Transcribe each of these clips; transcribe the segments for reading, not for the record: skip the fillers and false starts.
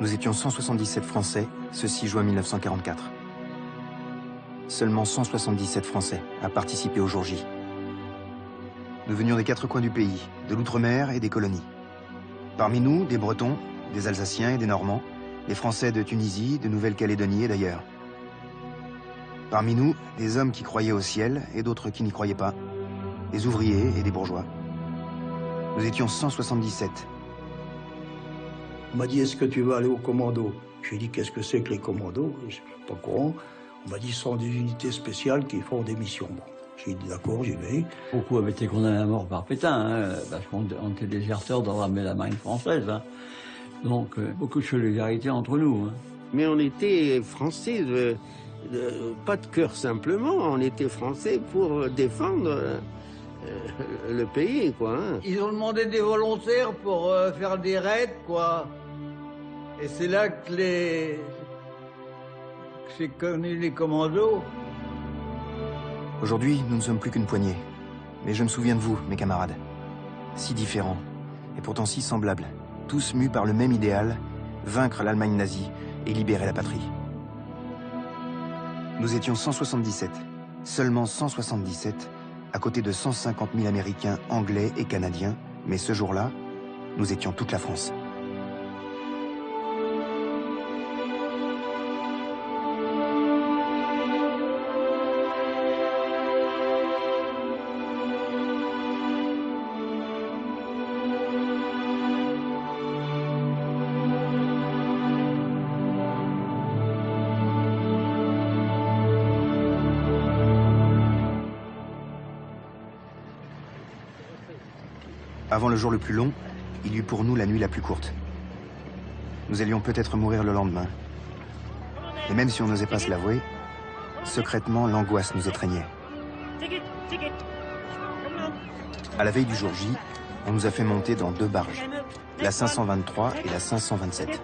Nous étions 177 Français ce 6 juin 1944. Seulement 177 Français à participer au jour J. Nous venions des quatre coins du pays, de l'outre-mer et des colonies. Parmi nous, des Bretons, des Alsaciens et des Normands, des Français de Tunisie, de Nouvelle-Calédonie et d'ailleurs. Parmi nous, des hommes qui croyaient au ciel et d'autres qui n'y croyaient pas, des ouvriers et des bourgeois. Nous étions 177. On m'a dit, est-ce que tu veux aller au commando? J'ai dit, qu'est-ce que c'est que les commandos? Je ne suis pas au courant. On m'a dit, ce sont des unités spéciales qui font des missions. Bon, j'ai dit, d'accord, j'y vais. Beaucoup avaient été condamnés à mort par Pétain, hein, parce qu'on était déserteurs dans l'armée de la marine française. Hein. Donc, beaucoup de solidarité entre nous. Hein. Mais on était Français, pas de cœur simplement, on était Français pour défendre le pays, quoi. Hein. Ils ont demandé des volontaires pour faire des raids, quoi. Et c'est là que j'ai connu les commandos. Aujourd'hui, nous ne sommes plus qu'une poignée. Mais je me souviens de vous, mes camarades. Si différents, et pourtant si semblables. Tous mus par le même idéal, vaincre l'Allemagne nazie et libérer la patrie. Nous étions 177, seulement 177, à côté de 150 000 Américains, Anglais et Canadiens. Mais ce jour-là, nous étions toute la France. Avant le jour le plus long, il y eut pour nous la nuit la plus courte. Nous allions peut-être mourir le lendemain. Et même si on n'osait pas se l'avouer, secrètement, l'angoisse nous étreignait. À la veille du jour J, on nous a fait monter dans deux barges, la 523 et la 527.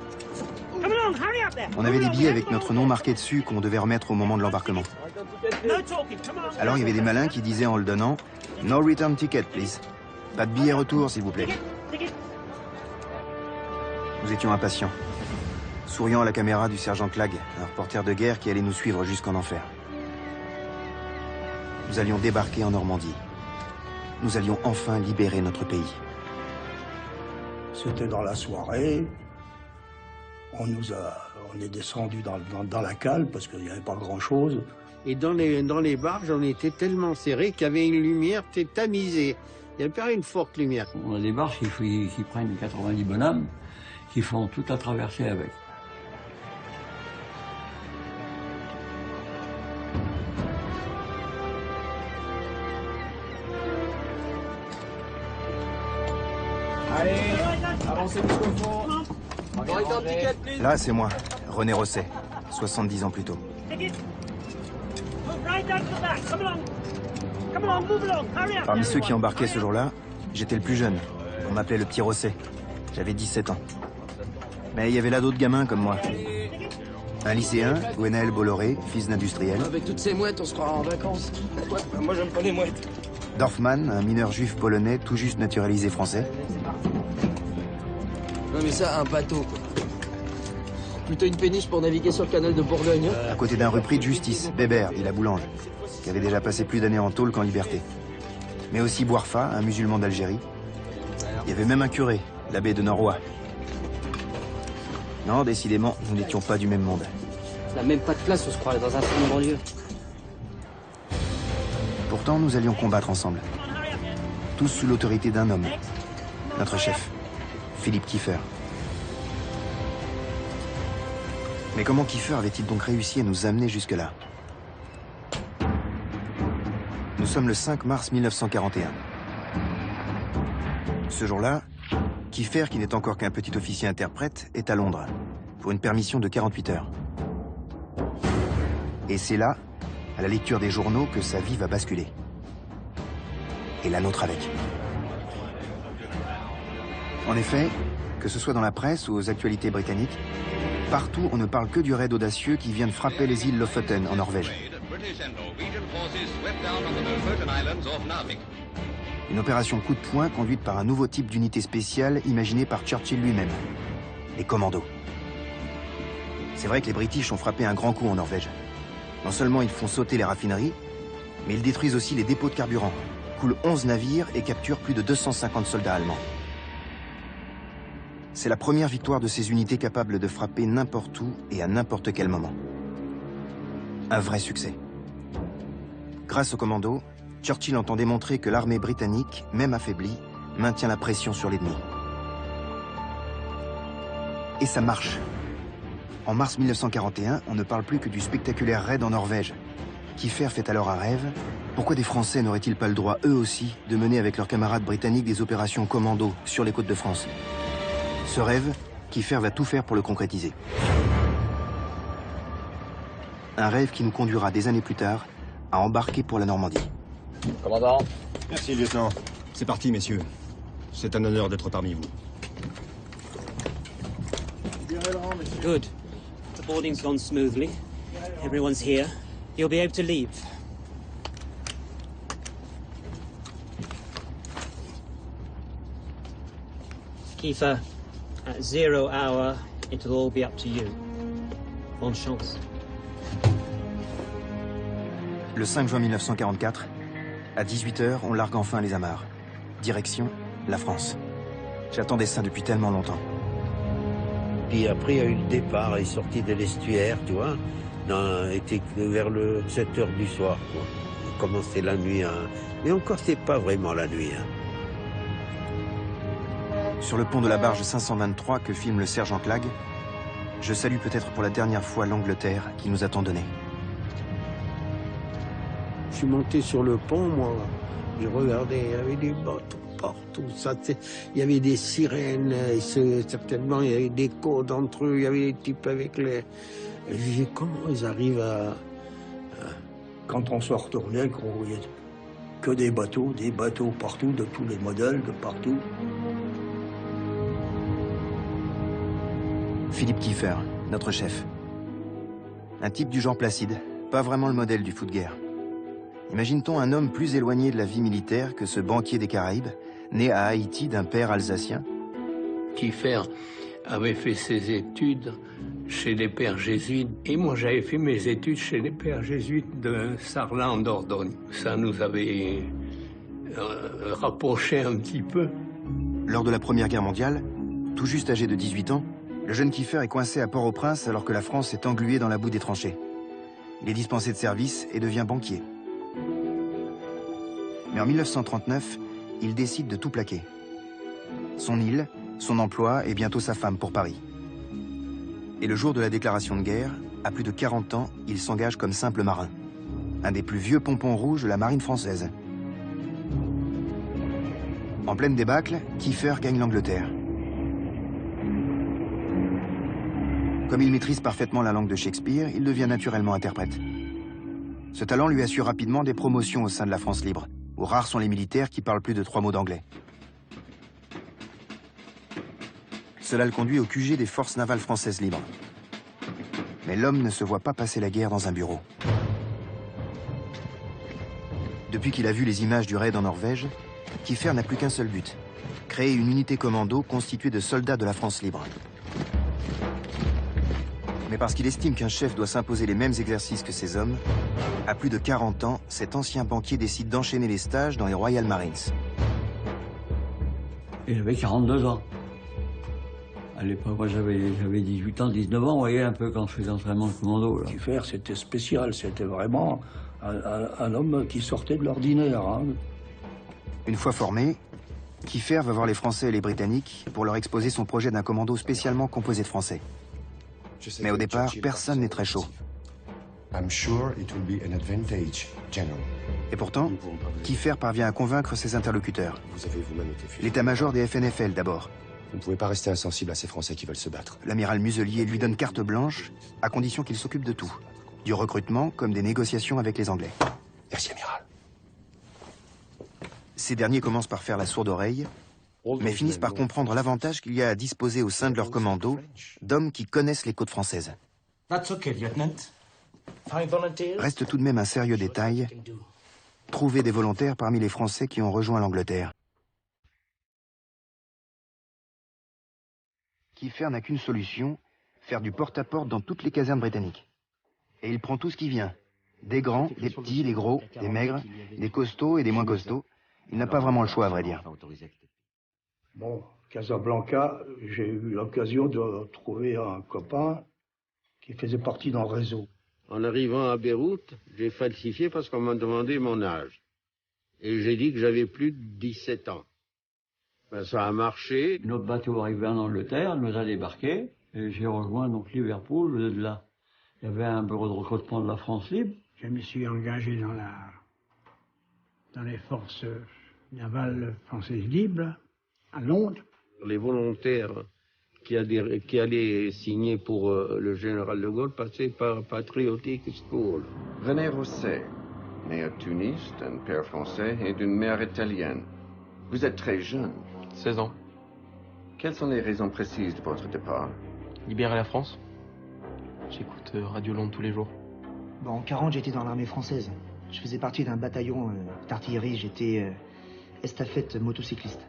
On avait des billets avec notre nom marqué dessus qu'on devait remettre au moment de l'embarquement. Alors il y avait des malins qui disaient en le donnant « No return ticket, please ». Pas de billet retour, s'il vous plaît. Nous étions impatients, souriant à la caméra du sergent Clag, un reporter de guerre qui allait nous suivre jusqu'en enfer. Nous allions débarquer en Normandie. Nous allions enfin libérer notre pays. C'était dans la soirée. On est descendu dans la cale parce qu'il n'y avait pas grand-chose. Et dans les barges, on était tellement serrés qu'il y avait une lumière tamisée. Il n'y avait pas une forte lumière. On a des barges qui prennent 90 bonhommes, qui font toute la traversée avec. Allez, avancez jusqu'au fond. Là, c'est moi, René Rosset, 70 ans plus tôt. Parmi ceux qui embarquaient ce jour-là, j'étais le plus jeune. On m'appelait le petit Rosset. J'avais 17 ans. Mais il y avait là d'autres gamins comme moi. Un lycéen, Gwenaël Bolloré, fils d'industriel. Avec toutes ces mouettes, on se croira en vacances. Moi, j'aime pas les mouettes. Dorfman, un mineur juif polonais tout juste naturalisé français. Non mais ça, un bateau, quoi. Plutôt une péniche pour naviguer sur le canal de Bourgogne. À côté d'un repris de justice, Bébert, dit la boulange, qui avait déjà passé plus d'années en tôle qu'en liberté. Mais aussi Bouarfa, un musulman d'Algérie. Il y avait même un curé, l'abbé de Noroy. Non, décidément, nous n'étions pas du même monde. On n'a même pas de place, on se croirait dans un train de banlieue. Pourtant, nous allions combattre ensemble. Tous sous l'autorité d'un homme. Notre chef, Philippe Kieffer. Mais comment Kieffer avait-il donc réussi à nous amener jusque-là? Nous sommes le 5 mars 1941. Ce jour-là, Kieffer, qui n'est encore qu'un petit officier interprète, est à Londres, pour une permission de 48 heures. Et c'est là, à la lecture des journaux, que sa vie va basculer. Et la nôtre avec. En effet, que ce soit dans la presse ou aux actualités britanniques, partout on ne parle que du raid audacieux qui vient de frapper les îles Lofoten en Norvège. Une opération coup de poing conduite par un nouveau type d'unité spéciale imaginé par Churchill lui-même, les commandos. C'est vrai que les British ont frappé un grand coup en Norvège. Non seulement ils font sauter les raffineries, mais ils détruisent aussi les dépôts de carburant, coulent 11 navires et capturent plus de 250 soldats allemands. C'est la première victoire de ces unités capables de frapper n'importe où et à n'importe quel moment. Un vrai succès. Grâce aux commandos, Churchill entend démontrer que l'armée britannique, même affaiblie, maintient la pression sur l'ennemi. Et ça marche. En mars 1941, on ne parle plus que du spectaculaire raid en Norvège. Kiefer fait alors un rêve. Pourquoi des Français n'auraient-ils pas le droit, eux aussi, de mener avec leurs camarades britanniques des opérations commando sur les côtes de France? Ce rêve, Kiefer va tout faire pour le concrétiser. Un rêve qui nous conduira des années plus tard à embarquer pour la Normandie. Commandant. Merci, lieutenant. C'est parti, messieurs. C'est un honneur d'être parmi vous. Good. The boarding's gone smoothly. Everyone's here. You'll be able to leave. Kiefer, at 0 hour, it'll all be up to you. Bonne chance. Le 5 juin 1944, à 18h, on largue enfin les amarres. Direction, la France. J'attendais ça depuis tellement longtemps. Puis après, il y a eu le départ, il est sorti de l'estuaire, tu vois. Était vers le 7h du soir, quoi. Il commençait la nuit, hein. Mais encore, c'est pas vraiment la nuit, hein. Sur le pont de la barge 523 que filme le sergent Clegg, je salue peut-être pour la dernière fois l'Angleterre qui nous a tant donné. Je suis monté sur le pont, moi. Je regardais, il y avait des bateaux partout. Il y avait des sirènes, certainement, il y avait des codes entre eux, il y avait des types avec les... Je disais, comment ils arrivent à... Quand on se retournait, qu'on voyait que des bateaux partout, de tous les modèles, de partout. Philippe Kiefer, notre chef. Un type du genre placide, pas vraiment le modèle du fou de guerre. Imagine-t-on un homme plus éloigné de la vie militaire que ce banquier des Caraïbes, né à Haïti d'un père alsacien? Kiefer avait fait ses études chez les pères jésuites. Et moi, j'avais fait mes études chez les pères jésuites de Sarlat en Dordogne. Ça nous avait rapprochés un petit peu. Lors de la Première Guerre mondiale, tout juste âgé de 18 ans, le jeune Kiefer est coincé à Port-au-Prince alors que la France est engluée dans la boue des tranchées. Il est dispensé de service et devient banquier. Mais en 1939, il décide de tout plaquer. Son île, son emploi et bientôt sa femme pour Paris. Et le jour de la déclaration de guerre, à plus de 40 ans, il s'engage comme simple marin. Un des plus vieux pompons rouges de la marine française. En pleine débâcle, Kiefer gagne l'Angleterre. Comme il maîtrise parfaitement la langue de Shakespeare, il devient naturellement interprète. Ce talent lui assure rapidement des promotions au sein de la France libre, où rares sont les militaires qui parlent plus de 3 mots d'anglais. Cela le conduit au QG des forces navales françaises libres. Mais l'homme ne se voit pas passer la guerre dans un bureau. Depuis qu'il a vu les images du raid en Norvège, Kiefer n'a plus qu'un seul but, créer une unité commando constituée de soldats de la France libre. Mais parce qu'il estime qu'un chef doit s'imposer les mêmes exercices que ses hommes, à plus de 40 ans, cet ancien banquier décide d'enchaîner les stages dans les Royal Marines. Il avait 42 ans. À l'époque, moi j'avais 18 ans, 19 ans, vous voyez, un peu quand je faisais l'entraînement de commando. Kiefer, c'était spécial, c'était vraiment un homme qui sortait de l'ordinaire. Hein. Une fois formé, Kiefer va voir les Français et les Britanniques pour leur exposer son projet d'un commando spécialement composé de Français. Mais au départ, personne n'est très chaud. Et pourtant, Kiefer parvient à convaincre ses interlocuteurs. L'état-major des FNFL d'abord. Vous ne pouvez pas rester insensible à ces Français qui veulent se battre. L'amiral Muselier lui donne carte blanche, à condition qu'il s'occupe de tout. Du recrutement comme des négociations avec les Anglais. Merci, amiral. Ces derniers commencent par faire la sourde oreille, mais finissent par comprendre l'avantage qu'il y a à disposer au sein de leur commando d'hommes qui connaissent les côtes françaises. Reste tout de même un sérieux détail, trouver des volontaires parmi les Français qui ont rejoint l'Angleterre. Kiefer n'a qu'une solution, faire du porte-à-porte dans toutes les casernes britanniques. Et il prend tout ce qui vient. Des grands, des petits, des gros, des maigres, des costauds et des moins costauds. Il n'a pas vraiment le choix, à vrai dire. Bon, Casablanca, j'ai eu l'occasion de trouver un copain qui faisait partie d'un réseau. En arrivant à Beyrouth, j'ai falsifié parce qu'on m'a demandé mon âge. Et j'ai dit que j'avais plus de 17 ans. Ben, ça a marché. Notre bateau arrivait en Angleterre, nous a débarqué, et j'ai rejoint donc Liverpool. De là, il y avait un bureau de recrutement de la France libre. Je me suis engagé dans les forces navales françaises libres, à Londres. Les volontaires qui allaient signer pour le général de Gaulle passaient par Patriotic School. René Rosset, né à Tunis, d'un père français et d'une mère italienne. Vous êtes très jeune. 16 ans. Quelles sont les raisons précises de votre départ? Libérer la France. J'écoute Radio Londres tous les jours. Bon, en 40, j'étais dans l'armée française. Je faisais partie d'un bataillon d'artillerie. J'étais estafette motocycliste.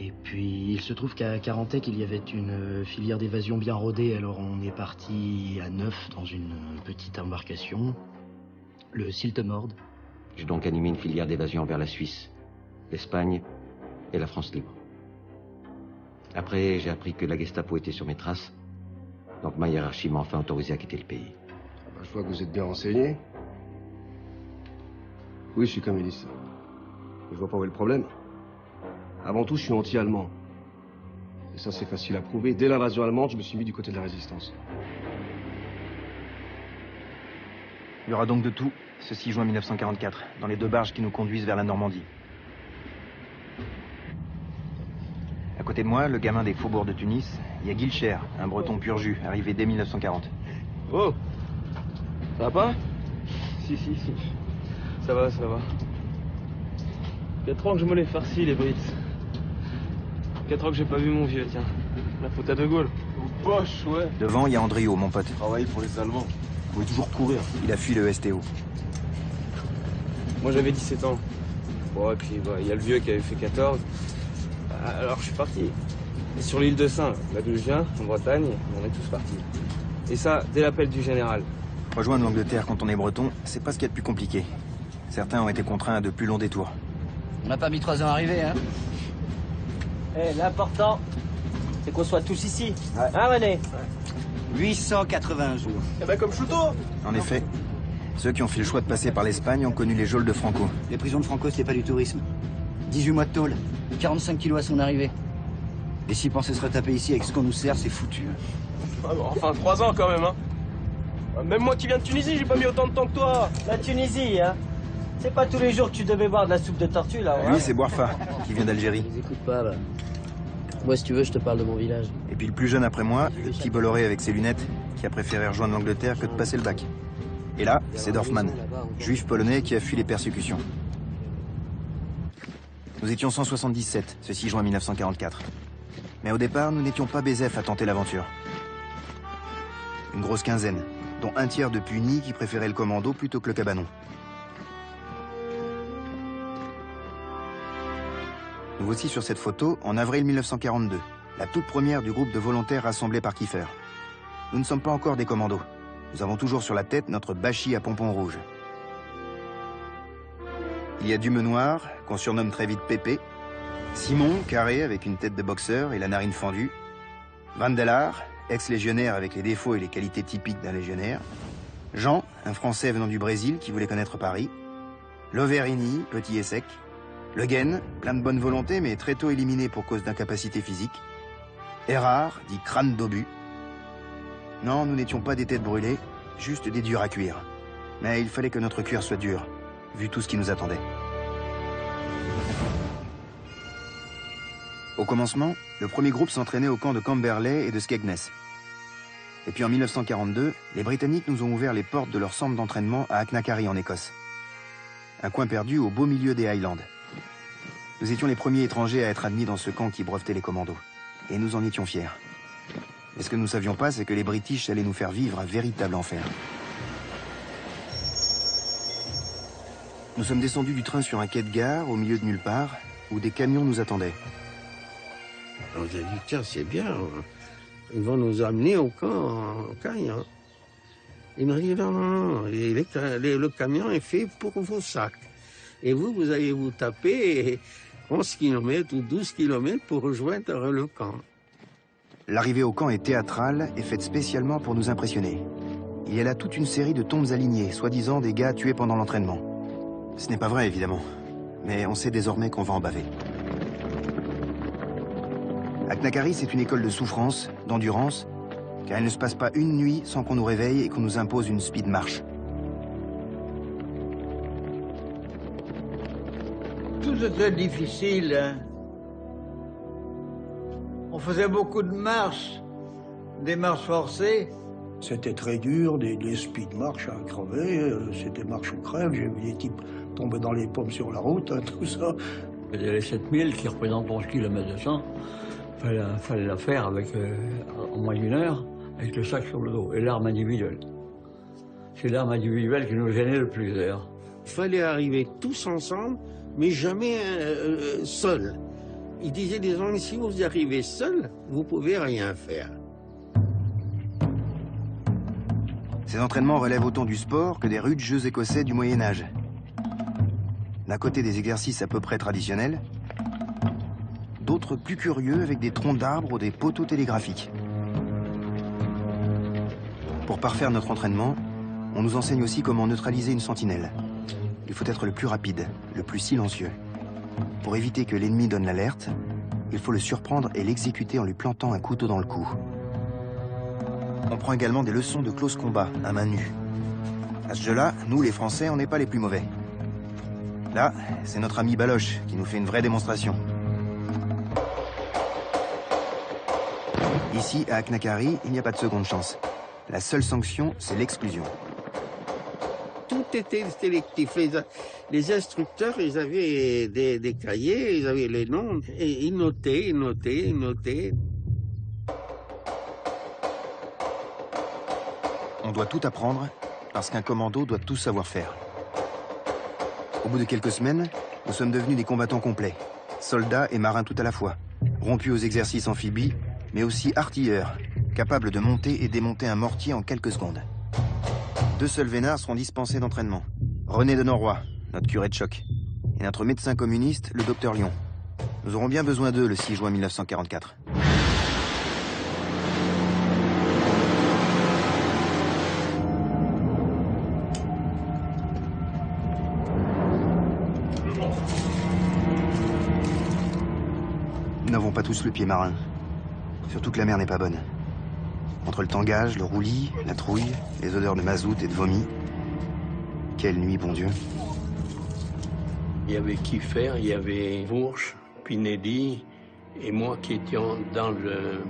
Et puis, il se trouve qu'à Carantec, il y avait une filière d'évasion bien rodée. Alors, on est parti à 9 dans une petite embarcation, le Siltemord. J'ai donc animé une filière d'évasion vers la Suisse, l'Espagne et la France libre. Après, j'ai appris que la Gestapo était sur mes traces. Donc ma hiérarchie m'a enfin autorisé à quitter le pays. Je vois que vous êtes bien renseigné. Oui, je suis communiste. Je vois pas où est le problème. Avant tout, je suis anti-allemand. Et ça, c'est facile à prouver. Dès l'invasion allemande, je me suis mis du côté de la résistance. Il y aura donc de tout, ce 6 juin 1944, dans les 2 barges qui nous conduisent vers la Normandie. À côté de moi, le gamin des faubourgs de Tunis, il y a Guilcher, un breton pur jus, arrivé dès 1940. Oh! Ça va pas? Si. Ça va. Il y a 3 ans que je me les farcis, les Brits. 4 ans que j'ai pas vu mon vieux, tiens. La faute à De Gaulle. Boche, ouais. Devant, il y a Andriot, mon pote. Travailler pour les Allemands. Vous pouvez toujours courir. Il a fui le STO. Moi, j'avais 17 ans. Bon, et puis, il y a le vieux qui avait fait 14. Alors, je suis parti. Et sur l'île de Saint, là d'où je viens, en Bretagne, on est tous partis. Et ça, dès l'appel du général. Rejoindre l'Angleterre quand on est breton, c'est pas ce qu'il y a de plus compliqué. Certains ont été contraints à de plus longs détours. On n'a pas mis 3 ans à arriver, hein? L'important, c'est qu'on soit tous ici. Ouais. Hein, René? 880 jours. Eh ben, comme Chouteau. En effet, ceux qui ont fait le choix de passer par l'Espagne ont connu les geôles de Franco. Les prisons de Franco, c'était pas du tourisme. 18 mois de tôle, 45 kilos à son arrivée. Et s'ils pensaient se retaper ici avec ce qu'on nous sert, c'est foutu. Ah bon, enfin, 3 ans quand même, hein. Même moi qui viens de Tunisie, j'ai pas mis autant de temps que toi. La Tunisie, hein. C'est pas tous les jours que tu devais boire de la soupe de tortue, là. Lui, c'est Boirfa, qui vient d'Algérie. Ils écoutent pas, là. Moi, si tu veux, je te parle de mon village. Et puis le plus jeune après moi, le petit Bolloré avec ses lunettes, qui a préféré rejoindre l'Angleterre que de passer le bac. Et là, c'est Dorfman, juif polonais qui a fui les persécutions. Nous étions 177, ce 6 juin 1944. Mais au départ, nous n'étions pas BZF à tenter l'aventure. Une grosse quinzaine, dont un tiers de punis qui préféraient le commando plutôt que le cabanon. Nous voici sur cette photo en avril 1942, la toute première du groupe de volontaires rassemblés par Kiefer. Nous ne sommes pas encore des commandos. Nous avons toujours sur la tête notre bâchi à pompons rouges. Il y a Dumenoir, qu'on surnomme très vite Pépé, Simon, carré avec une tête de boxeur et la narine fendue, Van Delard, ex-légionnaire avec les défauts et les qualités typiques d'un légionnaire, Jean, un Français venant du Brésil qui voulait connaître Paris, Loverini, petit et sec, Le Guen, plein de bonne volonté mais très tôt éliminé pour cause d'incapacité physique, Erard, dit crâne d'obus. Non, nous n'étions pas des têtes brûlées, juste des durs à cuire. Mais il fallait que notre cuir soit dur, vu tout ce qui nous attendait. Au commencement, le premier groupe s'entraînait au camp de Camberley et de Skegness. Et puis en 1942, les Britanniques nous ont ouvert les portes de leur centre d'entraînement à Achnacarry en Écosse. Un coin perdu au beau milieu des Highlands. Nous étions les premiers étrangers à être admis dans ce camp qui brevetait les commandos. Et nous en étions fiers. Et ce que nous ne savions pas, c'est que les British allaient nous faire vivre un véritable enfer. Nous sommes descendus du train sur un quai de gare, au milieu de nulle part, où des camions nous attendaient. On a dit, tiens, c'est bien, Ils vont nous amener au camp en camion. Il m'a dit non, non, non, le camion est fait pour vos sacs. Et vous allez vous taper 11 km ou 12 km pour rejoindre le camp. L'arrivée au camp est théâtrale et faite spécialement pour nous impressionner. Il y a là toute une série de tombes alignées, soi-disant des gars tués pendant l'entraînement. Ce n'est pas vrai, évidemment. Mais on sait désormais qu'on va en baver. Aknakari, c'est une école de souffrance, d'endurance, car il ne se passe pas une nuit sans qu'on nous réveille et qu'on nous impose une speed marche. Tout était difficile, hein. On faisait beaucoup de marches, des marches forcées. C'était très dur, des speed marches à crever, c'était marche ou crève. J'ai vu des types tomber dans les pommes sur la route, hein, tout ça. Il y a les 7000 qui représentent 11 km de 100. Fallait la faire avec, en moins d'une heure, avec le sac sur le dos et l'arme individuelle. C'est l'arme individuelle qui nous gênait le plus d'ailleurs. Il fallait arriver tous ensemble, mais jamais seul. Il disait des gens, si vous arrivez seul, vous pouvez rien faire. Ces entraînements relèvent autant du sport que des rudes jeux écossais du Moyen-Âge. D'un côté des exercices à peu près traditionnels, d'autres plus curieux avec des troncs d'arbres ou des poteaux télégraphiques. Pour parfaire notre entraînement, on nous enseigne aussi comment neutraliser une sentinelle. Il faut être le plus rapide, le plus silencieux. Pour éviter que l'ennemi donne l'alerte, il faut le surprendre et l'exécuter en lui plantant un couteau dans le cou. On prend également des leçons de close combat, à main nue. À ce jeu-là, nous, les Français, on n'est pas les plus mauvais. Là, c'est notre ami Baloche qui nous fait une vraie démonstration. Ici, à Aknakari, il n'y a pas de seconde chance. La seule sanction, c'est l'exclusion. Tout était sélectif. Les instructeurs, ils avaient des cahiers, ils avaient les noms, et ils notaient. On doit tout apprendre, parce qu'un commando doit tout savoir faire. Au bout de quelques semaines, nous sommes devenus des combattants complets. Soldats et marins tout à la fois. Rompus aux exercices amphibies, mais aussi artilleurs, capables de monter et démonter un mortier en quelques secondes. 2 seuls vénards seront dispensés d'entraînement. René de Norroy, notre curé de choc, et notre médecin communiste, le docteur Lyon. Nous aurons bien besoin d'eux le 6 juin 1944. Nous n'avons pas tous le pied marin. Surtout que la mer n'est pas bonne. Entre le tangage, le roulis, la trouille, les odeurs de mazout et de vomi. Quelle nuit, bon Dieu. Il y avait Kiefer, il y avait Bourges, Pinedi et moi qui étions dans le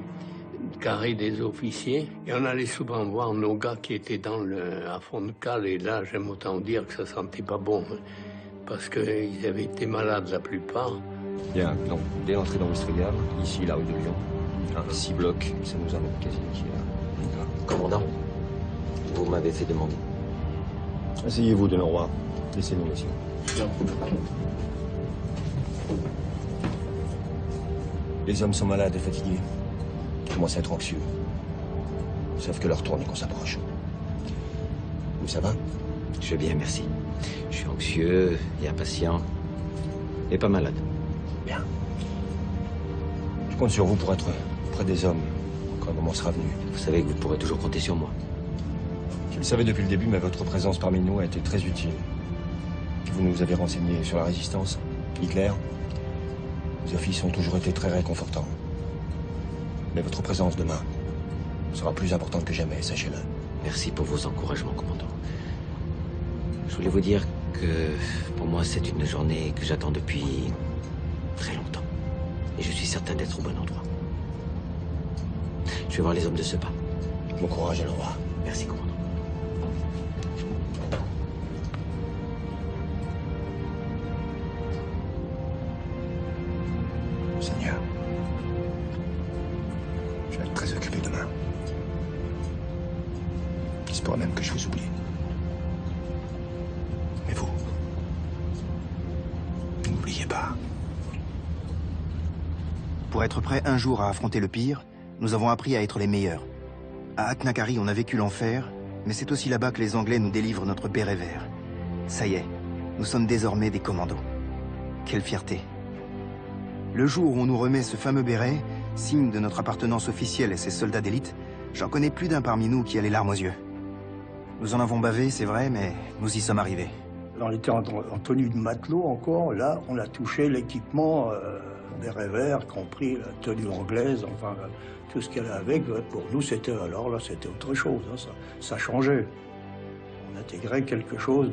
carré des officiers. Et on allait souvent voir nos gars qui étaient à fond de cale. Et là, j'aime autant dire que ça sentait pas bon. Hein, parce qu'ils avaient été malades la plupart. Bien, donc, dès l'entrée dans l'Estrégal, ici, la rue de Lyon, 6 blocs, ça nous amène quasi ici. Commandant, vous m'avez fait demander. Asseyez-vous, de Norroy. Laissez-nous, messieurs. Les hommes sont malades et fatigués. Ils commencent à être anxieux. Ils savent que leur tour n'est qu'on s'approche. Vous, ça va? Je vais bien, merci. Je suis anxieux et impatient, et pas malade. Bien. Je compte sur vous pour être près des hommes quand le moment sera venu. Vous savez que vous pourrez toujours compter sur moi. Je le savais depuis le début, mais votre présence parmi nous a été très utile. Vous nous avez renseigné sur la résistance, Hitler. Vos offices ont toujours été très réconfortants. Mais votre présence demain sera plus importante que jamais, sachez-le. Merci pour vos encouragements, commandant. Je voulais vous dire que pour moi, c'est une journée que j'attends depuis très longtemps. Et je suis certain d'être au bon endroit. Je vais voir les hommes de ce pas. Bon courage, le roi. Merci, commandant. Seigneur, je vais être très occupé demain. Il se pourrait même que je vous oublie. Mais vous, n'oubliez pas. Pour être prêt un jour à affronter le pire, nous avons appris à être les meilleurs. À Aknakari, on a vécu l'enfer, mais c'est aussi là-bas que les Anglais nous délivrent notre béret vert. Ça y est, nous sommes désormais des commandos. Quelle fierté. Le jour où on nous remet ce fameux béret, signe de notre appartenance officielle à ces soldats d'élite, j'en connais plus d'un parmi nous qui a les larmes aux yeux. Nous en avons bavé, c'est vrai, mais nous y sommes arrivés. On était en tenue de matelot encore, là, on a touché l'équipement béret vert, compris la tenue anglaise, enfin, tout ce qu'elle a avec. Pour nous, c'était c'était autre chose, hein, ça changeait. On intégrait quelque chose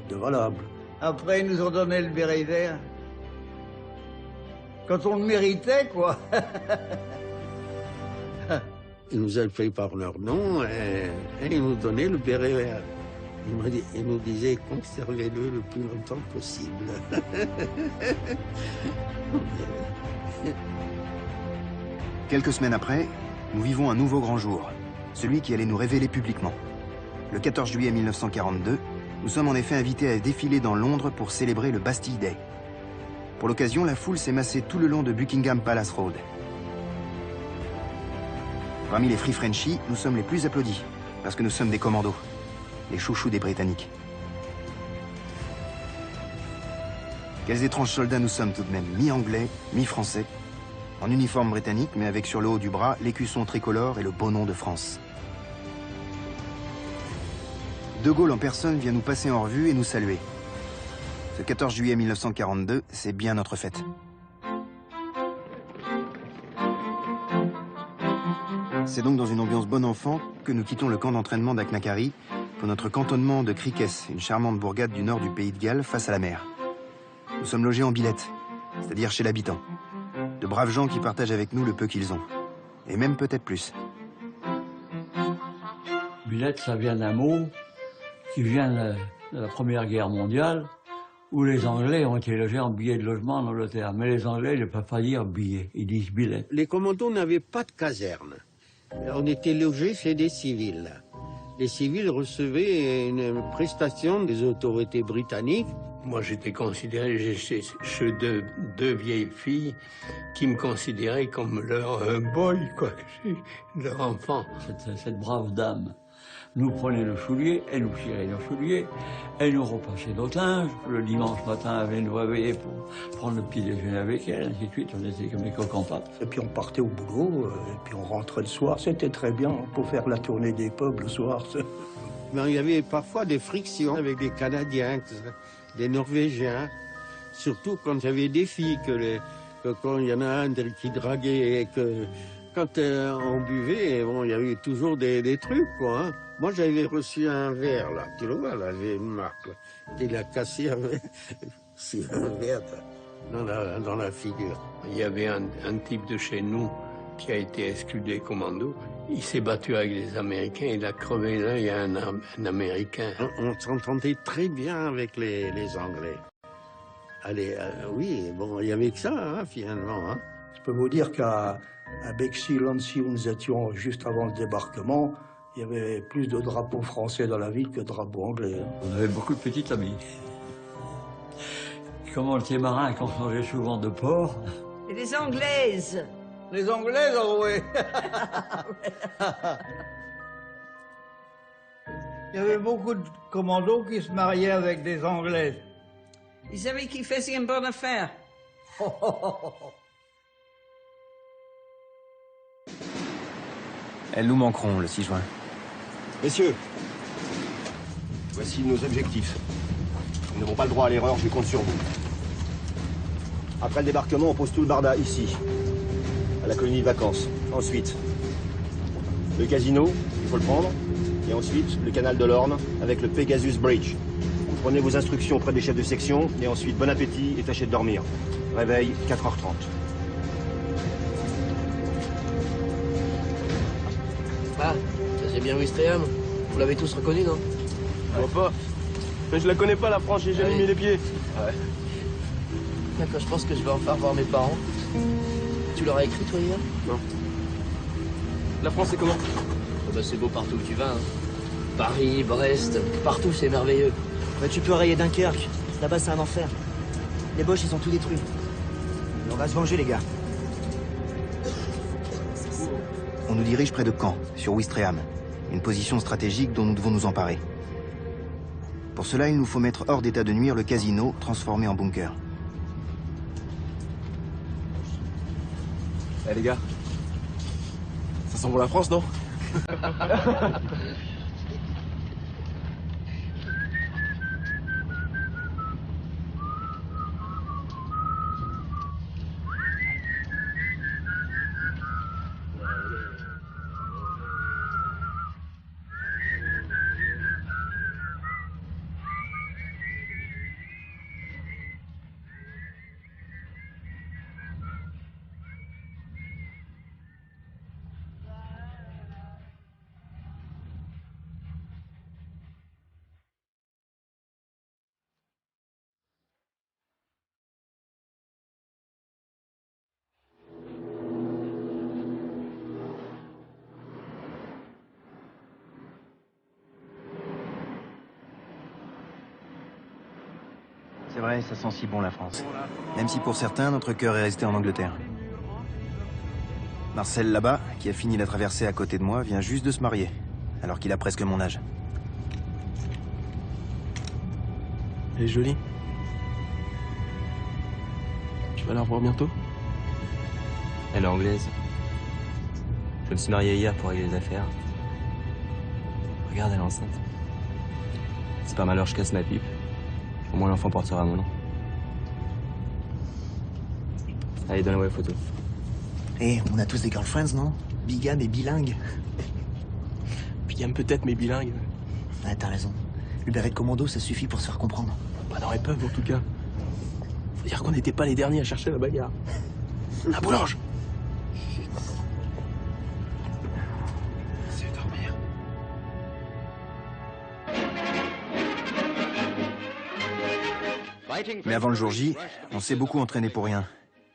de valable. Après, ils nous ont donné le béret vert. Quand on le méritait, quoi. Ils nous appelaient par leur nom et ils nous donnaient le béret vert. Ils nous disaient conservez-le le plus longtemps possible. Quelques semaines après, nous vivons un nouveau grand jour, celui qui allait nous révéler publiquement. Le 14 juillet 1942, nous sommes en effet invités à défiler dans Londres pour célébrer le Bastille Day. Pour l'occasion, la foule s'est massée tout le long de Buckingham Palace Road. Parmi les Free Frenchies, nous sommes les plus applaudis, parce que nous sommes des commandos, les chouchous des Britanniques. Quels étranges soldats nous sommes tout de même, mi-anglais, mi-français, en uniforme britannique, mais avec sur le haut du bras l'écusson tricolore et le beau nom de France. De Gaulle en personne vient nous passer en revue et nous saluer. Ce 14 juillet 1942, c'est bien notre fête. C'est donc dans une ambiance bon enfant que nous quittons le camp d'entraînement d'Aknakari pour notre cantonnement de Crickes, une charmante bourgade du nord du pays de Galles face à la mer. Nous sommes logés en billette, c'est-à-dire chez l'habitant. De braves gens qui partagent avec nous le peu qu'ils ont. Et même peut-être plus. Billette, ça vient d'un mot qui vient de la Première Guerre mondiale, où les Anglais ont été logés en billets de logement en Angleterre. Mais les Anglais ne peuvent pas dire billet, ils disent billet. Les commandos n'avaient pas de caserne. On était logés chez des civils. Les civils recevaient une prestation des autorités britanniques. Moi, j'étais considéré chez deux vieilles filles qui me considéraient comme leur boy, quoi, leur enfant. Cette brave dame nous prenait nos souliers, elle nous tirait nos souliers, elle nous repassait notre linge. Le dimanche matin, elle venait nous réveiller pour prendre le petit déjeuner avec elle, ainsi de suite. On était comme des coqs en pâte. Et puis on partait au boulot, et puis on rentrait le soir. C'était très bien pour faire la tournée des pubs le soir. Mais il y avait parfois des frictions avec des Canadiens, des Norvégiens, surtout quand il y avait des filles, que quand il y en a un qui draguait et que quand on buvait, bon, il y avait toujours des trucs, quoi. Hein. Moi, j'avais reçu un verre, là. Tu le vois, là, j'ai une marque, là. Il a cassé un verre dans la figure. Il y avait un type de chez nous qui a été exclu des commandos. Il s'est battu avec les Américains, il a crevé l'œil à un Américain. On s'entendait très bien avec les Anglais. Allez, oui, bon, il y avait que ça, hein, finalement. Hein. Je peux vous dire qu'à Bexhill-on-Sea, où nous étions juste avant le débarquement, il y avait plus de drapeaux français dans la ville que de drapeaux anglais. Hein. On avait beaucoup de petites amies. Comme on était marins et qu'on changeait souvent de port. Et les Anglaises. Les Anglaises, oh oui. Il y avait beaucoup de commandos qui se mariaient avec des Anglaises. Ils savaient qu'ils faisaient une bonne affaire. Elles nous manqueront le 6 juin. Messieurs, voici nos objectifs. Nous n'avons pas le droit à l'erreur, je compte sur vous. Après le débarquement, on pose tout le barda ici, à la colonie de vacances. Ensuite, le casino, il faut le prendre. Et ensuite, le canal de l'Orne avec le Pegasus Bridge. Vous prenez vos instructions auprès des chefs de section. Et ensuite, bon appétit et tâchez de dormir. Réveil, 4h30. Ah, ça c'est bien Ouistreham. Vous l'avez tous reconnu, non? Je vois pas. Mais je la connais pas, la France, j'ai jamais mis les pieds. Ouais. D'accord, je pense que je vais en faire voir mes parents. Tu leur as écrit, toi, hier? Non. La France, c'est comment? Oh, bah, c'est beau partout où tu vas. Hein. Paris, Brest, partout, c'est merveilleux. Bah, tu peux rayer Dunkerque. Là-bas, c'est un enfer. Les Boches, ils ont tout détruit. On va se venger, les gars. On nous dirige près de Caen, sur Ouistreham, une position stratégique dont nous devons nous emparer. Pour cela, il nous faut mettre hors d'état de nuire le casino, transformé en bunker. Eh les gars, ça sent bon la France, non? C'est vrai, ça sent si bon la France. Même si pour certains, notre cœur est resté en Angleterre. Marcel, là-bas, qui a fini la traversée à côté de moi, vient juste de se marier, alors qu'il a presque mon âge. Elle est jolie. Tu vas la revoir bientôt? Elle est anglaise. Je me suis marié hier pour régler les affaires. Regarde, elle est enceinte. C'est pas malheur, je casse ma pipe. Au moins l'enfant portera mon nom. Allez, donne-moi la photo. Eh, on a tous des girlfriends, non? Bigame et bilingue. Bigame peut-être, mais bilingue. Ah, t'as raison. Le béret de commando, ça suffit pour se faire comprendre. Pas dans les pubs, en tout cas. Faut dire qu'on n'était pas les derniers à chercher la bagarre. La boulange! C'est dormir. Mais avant le jour J, on s'est beaucoup entraîné pour rien.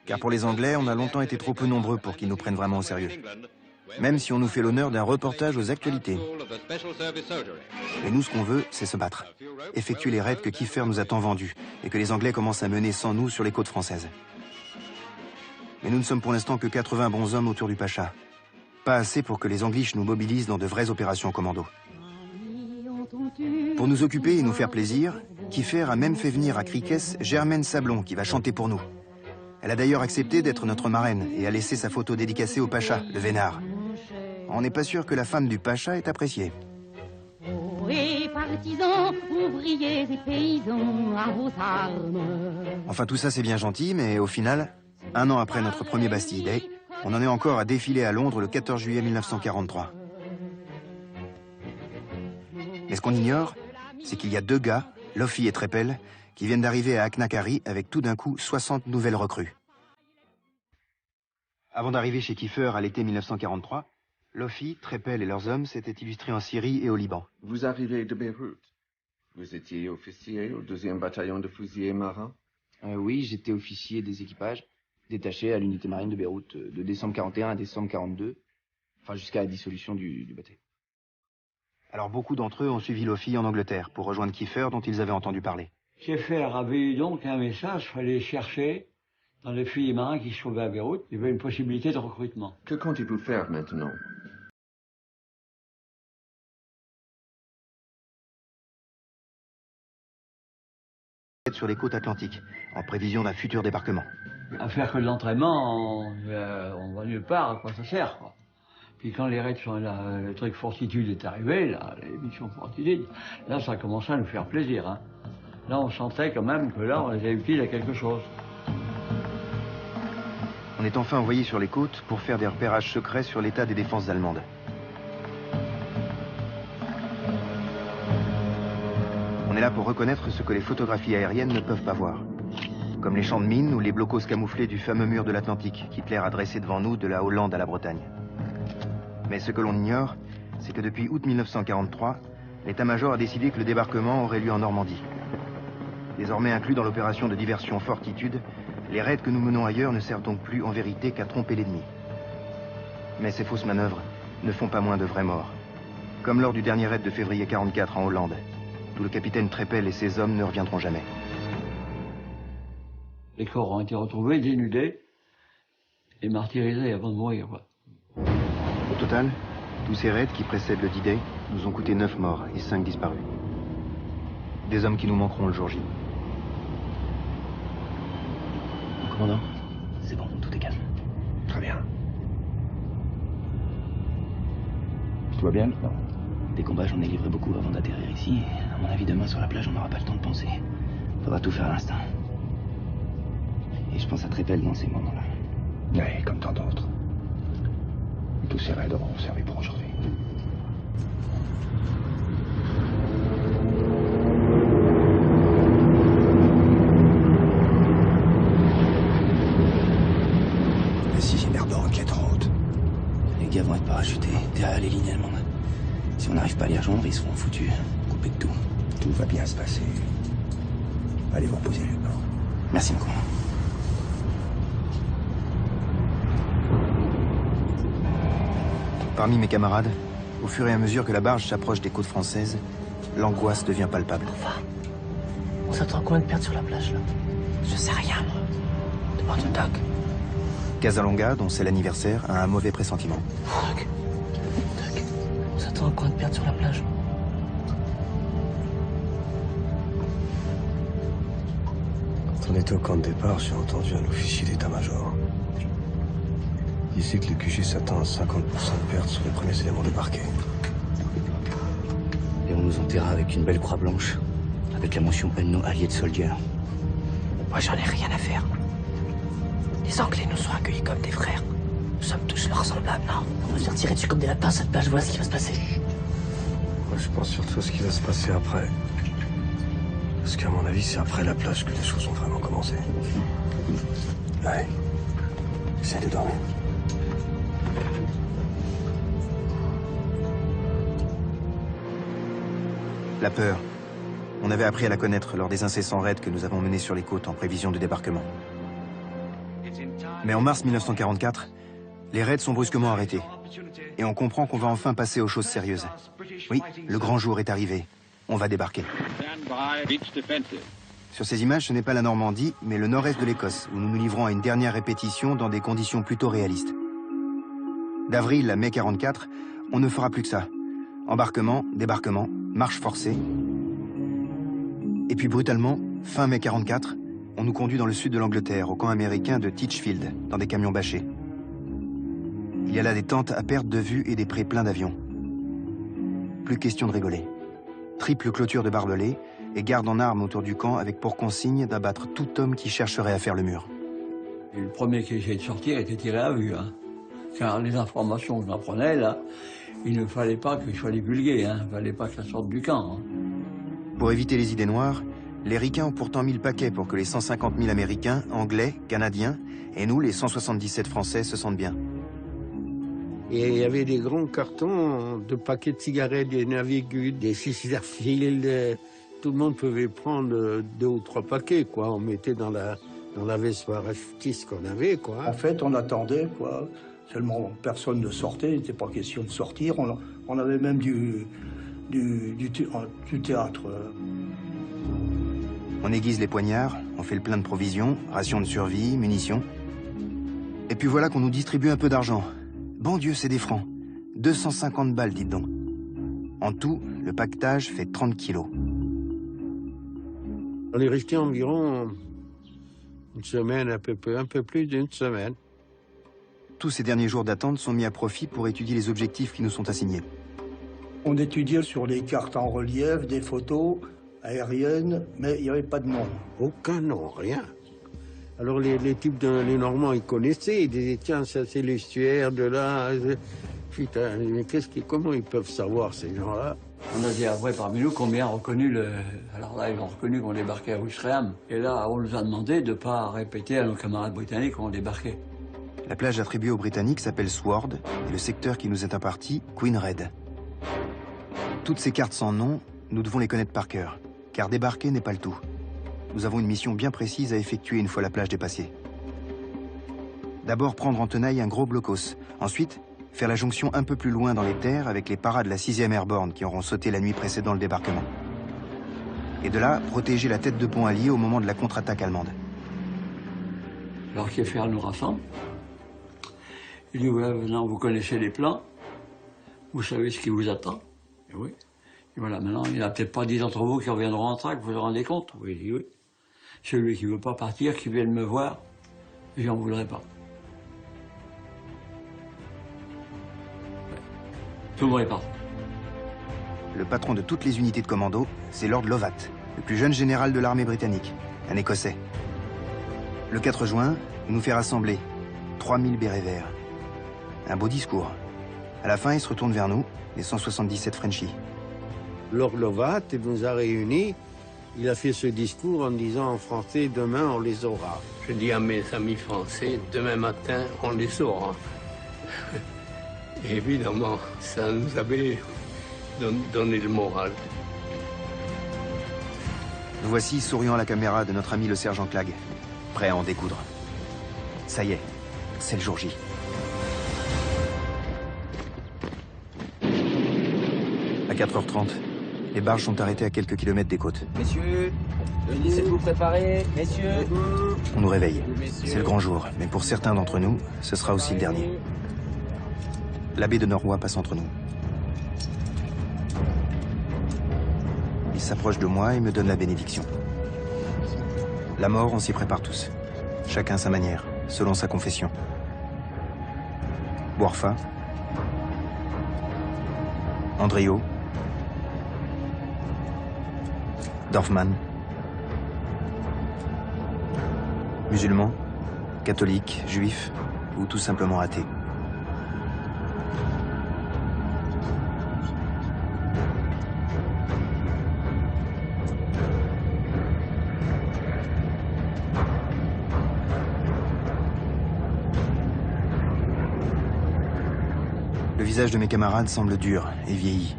Car pour les Anglais, on a longtemps été trop peu nombreux pour qu'ils nous prennent vraiment au sérieux. Même si on nous fait l'honneur d'un reportage aux actualités. Et nous, ce qu'on veut, c'est se battre. Effectuer les raids que Kiefer nous a tant vendus et que les Anglais commencent à mener sans nous sur les côtes françaises. Mais nous ne sommes pour l'instant que 80 bons hommes autour du Pacha. Pas assez pour que les Anglish nous mobilisent dans de vraies opérations commando. Pour nous occuper et nous faire plaisir, Kiefer a même fait venir à Criquès Germaine Sablon qui va chanter pour nous. Elle a d'ailleurs accepté d'être notre marraine et a laissé sa photo dédicacée au Pacha, le Vénard. On n'est pas sûr que la femme du Pacha est appréciée. Et partisans, ouvriers et paysans, à vos armes. Enfin, tout ça c'est bien gentil, mais au final, un an après notre premier Bastille Day, on en est encore à défiler à Londres le 14 juillet 1943. Mais ce qu'on ignore, c'est qu'il y a deux gars, Lofi et Treppel, qui viennent d'arriver à Aknakari avec tout d'un coup 60 nouvelles recrues. Avant d'arriver chez Kiefer à l'été 1943, Lofi, Treppel et leurs hommes s'étaient illustrés en Syrie et au Liban. Vous arrivez de Beyrouth. Vous étiez officier au 2e bataillon de fusiliers marins? Oui, j'étais officier des équipages, détaché à l'unité marine de Beyrouth de décembre 41 à décembre 42, enfin jusqu'à la dissolution du bataillon. Alors beaucoup d'entre eux ont suivi Lofi en Angleterre pour rejoindre Kiefer dont ils avaient entendu parler. Kiefer avait eu donc un message, fallait chercher dans les fusiliers marins qui se trouvaient à Beyrouth, il y avait une possibilité de recrutement. Que comptez-vous faire maintenant? Sur les côtes atlantiques, en prévision d'un futur débarquement. À faire que de l'entraînement, on va nulle part, à quoi ça sert, quoi. Puis quand les raids sont là, le truc Fortitude est arrivé, là, les missions Fortitude, là ça a commencé à nous faire plaisir, hein. Là on sentait quand même que là on était utile à quelque chose. On est enfin envoyé sur les côtes pour faire des repérages secrets sur l'état des défenses allemandes. On est là pour reconnaître ce que les photographies aériennes ne peuvent pas voir. Comme les champs de mines ou les blocos camouflés du fameux mur de l'Atlantique qu'Hitler a dressé devant nous de la Hollande à la Bretagne. Mais ce que l'on ignore, c'est que depuis août 1943, l'état-major a décidé que le débarquement aurait lieu en Normandie. Désormais inclus dans l'opération de diversion Fortitude, les raids que nous menons ailleurs ne servent donc plus en vérité qu'à tromper l'ennemi. Mais ces fausses manœuvres ne font pas moins de vrais morts. Comme lors du dernier raid de février 44 en Hollande, d'où le capitaine Treppel et ses hommes ne reviendront jamais. Les corps ont été retrouvés, dénudés et martyrisés avant de mourir, quoi. total, tous ces raids qui précèdent le D-Day nous ont coûté 9 morts et 5 disparus. Des hommes qui nous manqueront le jour J. Commandant, c'est bon, tout est calme. Très bien. Tout va bien maintenant? Des combats, j'en ai livré beaucoup avant d'atterrir ici. Et à mon avis, demain sur la plage, on n'aura pas le temps de penser. Faudra tout faire à l'instant. Et je pense à Trépel dans ces moments-là. Oui, comme tant d'autres. Et tous ces raids auront servi pour aujourd'hui. La 6e airborne qui est en route. Les gars vont être parachutés derrière les lignes allemandes. Si on n'arrive pas à les rejoindre, ils seront foutus. Coupés de tout. Tout va bien se passer. Allez vous reposer, lieutenant. Merci, mon commandant. Parmi mes camarades, au fur et à mesure que la barge s'approche des côtes françaises, l'angoisse devient palpable. Enfin, on s'attend à combien de pertes sur la plage, là? Je sais rien, moi. Demande au Doc. Casalonga, dont c'est l'anniversaire, a un mauvais pressentiment. Doc, on s'attend à combien de pertes sur la plage? Quand on était au camp de départ, j'ai entendu un officier d'état-major. Il sait que le QG s'attend à 50% de pertes sur les premiers éléments débarqués. Et on nous enterra avec une belle croix blanche, avec la mention Unknown Allied Soldier. Moi, j'en ai rien à faire. Les Anglais nous ont accueillis comme des frères. Nous sommes tous leurs semblables, non? On va se faire tirer dessus comme des lapins, cette plage, voilà ce qui va se passer. Moi, je pense surtout à ce qui va se passer après. Parce qu'à mon avis, c'est après la plage que les choses ont vraiment commencé. Allez, essaie de dormir. La peur. On avait appris à la connaître lors des incessants raids que nous avons menés sur les côtes en prévision de débarquement. Mais en mars 1944, les raids sont brusquement arrêtés. Et on comprend qu'on va enfin passer aux choses sérieuses. Oui, le grand jour est arrivé. On va débarquer. Sur ces images, ce n'est pas la Normandie, mais le nord-est de l'Écosse, où nous nous livrons à une dernière répétition dans des conditions plutôt réalistes. D'avril à mai 44, on ne fera plus que ça. Embarquement, débarquement, marche forcée. Et puis brutalement, fin mai 44, on nous conduit dans le sud de l'Angleterre, au camp américain de Titchfield, dans des camions bâchés. Il y a là des tentes à perte de vue et des prés pleins d'avions. Plus question de rigoler. Triple clôture de barbelés et garde en armes autour du camp avec pour consigne d'abattre tout homme qui chercherait à faire le mur. Et le premier qui essayait de sortir était tiré à vue, hein. Car les informations que j'en prenais, là, il ne fallait pas qu'ils soient divulgués, hein. Il ne fallait pas que ça sorte du camp. Hein. Pour éviter les idées noires, les ricains ont pourtant mis le paquet pour que les 150 000 Américains, Anglais, Canadiens, et nous, les 177 Français, se sentent bien. Et il y avait des grands cartons de paquets de cigarettes, des Navigut, des Chesterfield. Tout le monde pouvait prendre 2 ou 3 paquets, quoi. On mettait dans la veste parachutiste qu'on avait, quoi. En fait, on attendait, quoi. Seulement, personne ne sortait, il n'était pas question de sortir. On avait même du théâtre. On aiguise les poignards, on fait le plein de provisions, rations de survie, munitions. Et puis voilà qu'on nous distribue un peu d'argent. Bon Dieu, c'est des francs. 250 balles, dites donc. En tout, le paquetage fait 30 kilos. On est resté environ une semaine, un peu plus d'une semaine. Tous ces derniers jours d'attente sont mis à profit pour étudier les objectifs qui nous sont assignés. On étudiait sur les cartes en relief, des photos aériennes, mais il n'y avait pas de nom. Aucun nom, rien. Alors les types, les Normands, ils connaissaient, ils disaient, tiens, ça c'est l'estuaire de là. Putain, mais comment ils peuvent savoir, ces gens-là? On a dit après parmi nous combien ont reconnu le... Alors là, ils ont reconnu qu'on débarquait à Ouistreham. Et là, on nous a demandé de ne pas répéter à nos camarades britanniques qu'on débarquait. La plage attribuée aux Britanniques s'appelle Sword, et le secteur qui nous est imparti, Queen Red. Toutes ces cartes sans nom, nous devons les connaître par cœur, car débarquer n'est pas le tout. Nous avons une mission bien précise à effectuer une fois la plage dépassée. D'abord prendre en tenaille un gros blocos. Ensuite, faire la jonction un peu plus loin dans les terres avec les paras de la 6e Airborne qui auront sauté la nuit précédant le débarquement. Et de là, protéger la tête de pont alliée au moment de la contre-attaque allemande. Alors Kieffer nous rassemble. Il dit, ouais, maintenant vous connaissez les plans. Vous savez ce qui vous attend? Et oui. Et voilà, maintenant, il n'y en a peut-être pas 10 d'entre vous qui reviendront en traque, vous vous rendez compte? Oui, il dit oui. Celui qui ne veut pas partir, qui vienne me voir, j'en voudrais pas. Ouais. Tout le monde est parti. Le patron de toutes les unités de commando, c'est Lord Lovat, le plus jeune général de l'armée britannique, un Écossais. Le 4 juin, il nous fait rassembler 3000 bérets verts. Un beau discours. À la fin, il se retourne vers nous, les 177 Frenchies. Lord Lovat nous a réunis. Il a fait ce discours en disant en français, demain on les aura. Je dis à mes amis français, demain matin on les aura. Et évidemment, ça nous avait donné le moral. Nous voici souriant à la caméra de notre ami le sergent Clegg, prêt à en découdre. Ça y est, c'est le jour J. À 4h30, les barges sont arrêtées à quelques kilomètres des côtes. Messieurs, essayez de vous préparer, messieurs. On nous réveille. C'est le grand jour, mais pour certains d'entre nous, ce sera aussi le dernier. L'abbé de Norrois passe entre nous. Il s'approche de moi et me donne la bénédiction. La mort, on s'y prépare tous. Chacun sa manière, selon sa confession. Boirfa, Andriot, Dorfman, musulman, catholique, juif ou tout simplement athée. Le visage de mes camarades semble dur et vieilli.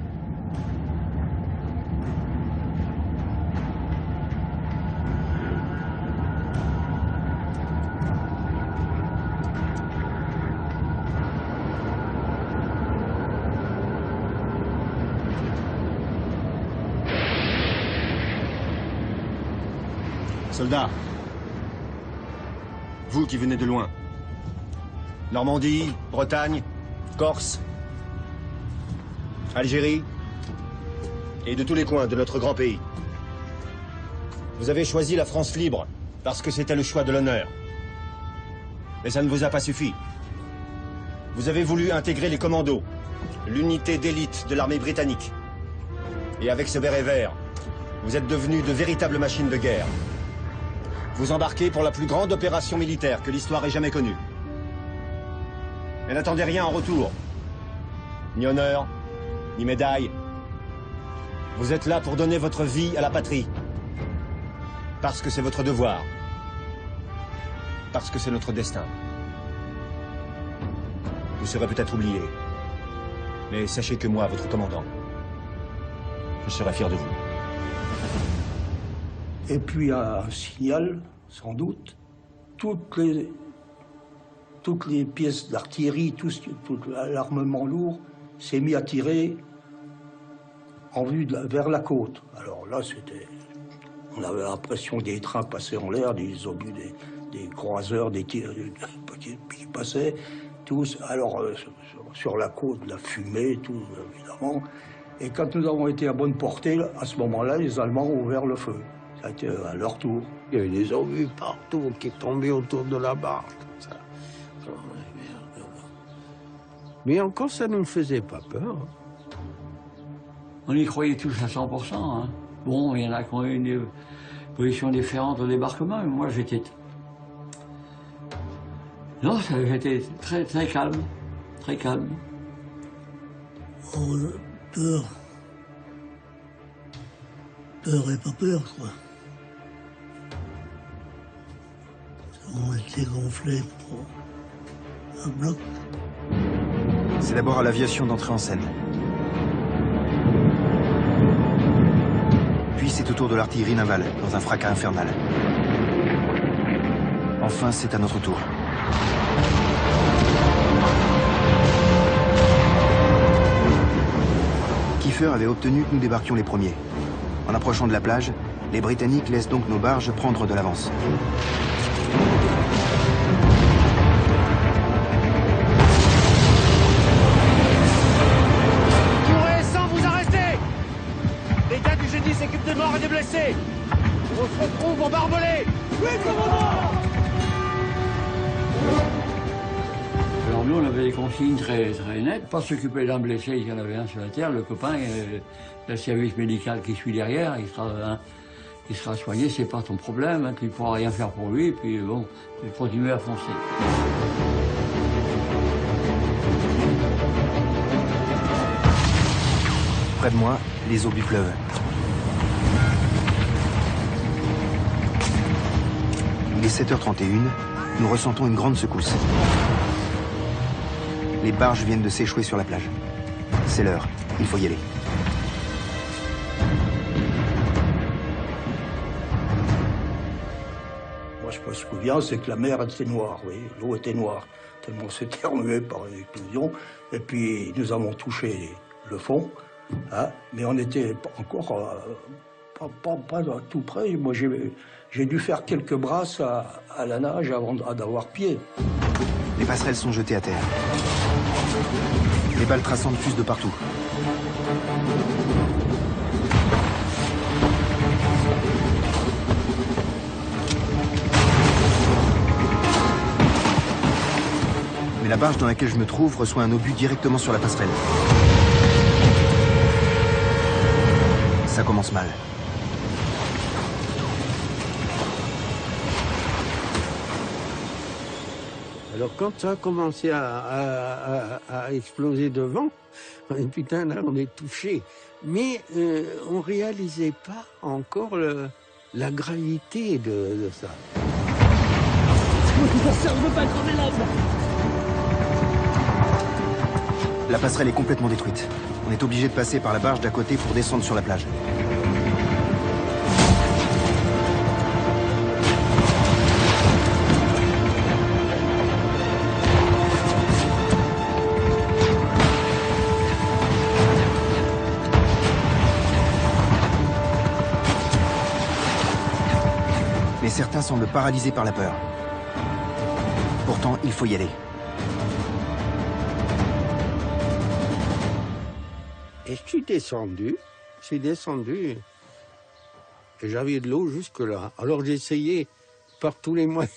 Soldats, vous qui venez de loin, Normandie, Bretagne, Corse, Algérie et de tous les coins de notre grand pays. Vous avez choisi la France libre parce que c'était le choix de l'honneur. Mais ça ne vous a pas suffi. Vous avez voulu intégrer les commandos, l'unité d'élite de l'armée britannique. Et avec ce béret vert, vous êtes devenus de véritables machines de guerre. Vous embarquez pour la plus grande opération militaire que l'histoire ait jamais connue. Et n'attendez rien en retour. Ni honneur, ni médaille. Vous êtes là pour donner votre vie à la patrie. Parce que c'est votre devoir. Parce que c'est notre destin. Vous serez peut-être oublié. Mais sachez que moi, votre commandant, je serai fier de vous. Et puis un signal, sans doute, toutes les pièces d'artillerie, tout l'armement lourd s'est mis à tirer en vue vers la côte. Alors là, on avait l'impression des trains passaient en l'air, des obus, des croiseurs, des tirs qui passaient, tous. Alors sur la côte, la fumée, tout évidemment. Et quand nous avons été à bonne portée, à ce moment-là, les Allemands ont ouvert le feu. Ça a été à leur tour. Il y avait des obus partout qui tombaient autour de la barre. Comme ça. Mais encore, ça ne nous faisait pas peur. On y croyait tous à 100%. Hein. Bon, il y en a qui ont eu une position différente au débarquement, mais moi j'étais... Non, j'étais très, très calme. Très calme. Oh, peur. Peur et pas peur, quoi. On était gonflés pour un bloc. C'est d'abord à l'aviation d'entrer en scène. Puis c'est au tour de l'artillerie navale, dans un fracas infernal. Enfin, c'est à notre tour. Kiefer avait obtenu que nous débarquions les premiers. En approchant de la plage, les Britanniques laissent donc nos barges prendre de l'avance. Alors nous, on avait des consignes très nettes. Pas s'occuper d'un blessé, il y en avait un sur la terre, le copain, le service médical qui suit derrière, il sera soigné, c'est pas ton problème, hein, tu ne pourras rien faire pour lui, et puis bon, tu continues à foncer. Près de moi, les eaux du fleuve. Il est 7h31, nous ressentons une grande secousse. Les barges viennent de s'échouer sur la plage. C'est l'heure, il faut y aller. Moi, je me souviens, c'est que la mer était noire, oui, l'eau était noire, tellement c'était remué par une explosion. Et puis, nous avons touché le fond, hein, mais on était encore pas tout près. Moi, j'ai dû faire quelques brasses à la nage avant d'avoir pied. Les passerelles sont jetées à terre. Les balles traçantes fusent de partout. Mais la barge dans laquelle je me trouve reçoit un obus directement sur la passerelle. Ça commence mal. Alors quand ça a commencé à exploser devant, on dit, putain, là on est touché. Mais on réalisait pas encore la gravité de ça. Je veux pas crever là. La passerelle est complètement détruite. On est obligé de passer par la barge d'à côté pour descendre sur la plage. Mais certains semblent paralysés par la peur. Pourtant, il faut y aller. Et je suis descendu, et j'avais de l'eau jusque-là. Alors j'ai par tous les moyens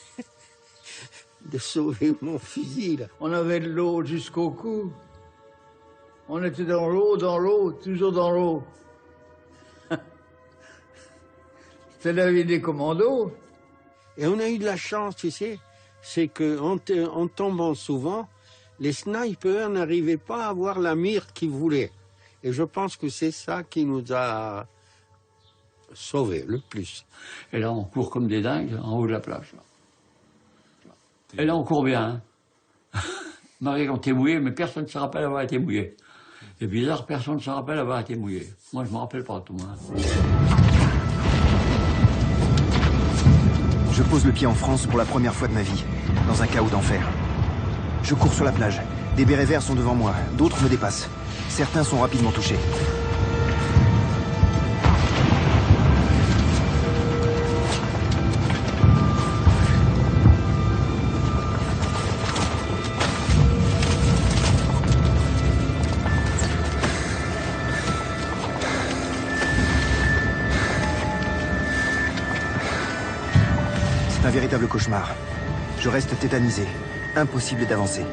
de sauver mon fusil, là. On avait de l'eau jusqu'au cou. On était dans l'eau, toujours dans l'eau. C'est la vie des commandos. Et on a eu de la chance, tu sais, c'est qu'en tombant souvent, les snipers n'arrivaient pas à avoir la mire qu'ils voulaient. Et je pense que c'est ça qui nous a sauvés le plus. Et là, on court comme des dingues en haut de la plage. Et là, on court bien. Hein. Marie, quand t'es mouillé, mais personne ne se rappelle avoir été mouillé. C'est bizarre, personne ne se rappelle avoir été mouillé. Moi, je ne me rappelle pas tout. Hein. Je pose le pied en France pour la première fois de ma vie, dans un chaos d'enfer. Je cours sur la plage. Des bérets verts sont devant moi, d'autres me dépassent. Certains sont rapidement touchés. C'est un véritable cauchemar. Je reste tétanisé. Impossible d'avancer.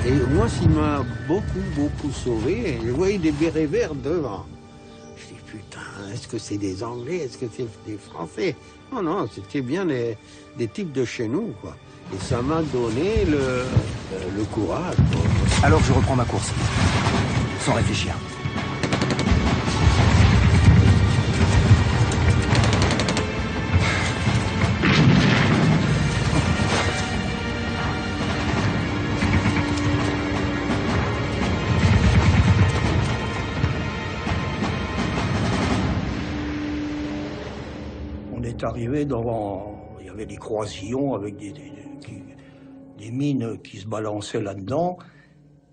Et moi, ce qui m'a beaucoup sauvé, je voyais des bérets verts devant. Je dis, putain, est-ce que c'est des Anglais, est-ce que c'est des Français? Non, c'était bien des types de chez nous, quoi. Et ça m'a donné le courage, quoi. Alors je reprends ma course, sans réfléchir. Arrivé devant, il y avait des croisillons avec des mines qui se balançaient là-dedans,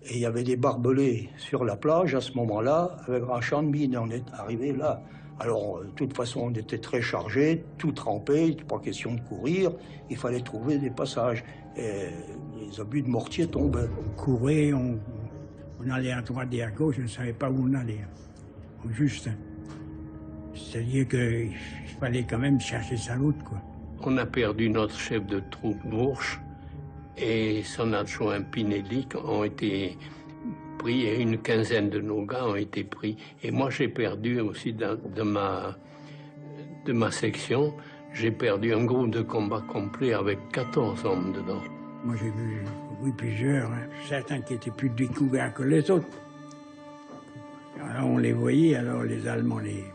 et il y avait des barbelés sur la plage à ce moment-là, avec un champ de mines. On est arrivé là. Alors, de toute façon, on était très chargés, tout trempé, pas question de courir, il fallait trouver des passages. Et les obus de mortier tombaient. On courait, on allait à droite et à gauche, je ne savais pas où on allait. Juste, C'est-à-dire qu'il fallait quand même chercher sa route, quoi. On a perdu notre chef de troupe, Bourges, et son adjoint Pinelli ont été pris, et une quinzaine de nos gars ont été pris. Et moi, j'ai perdu aussi de ma section, j'ai perdu un groupe de combat complet avec 14 hommes dedans. Moi, j'ai vu plusieurs, hein, certains qui étaient plus découverts que les autres. Alors, on les voyait, alors les Allemands les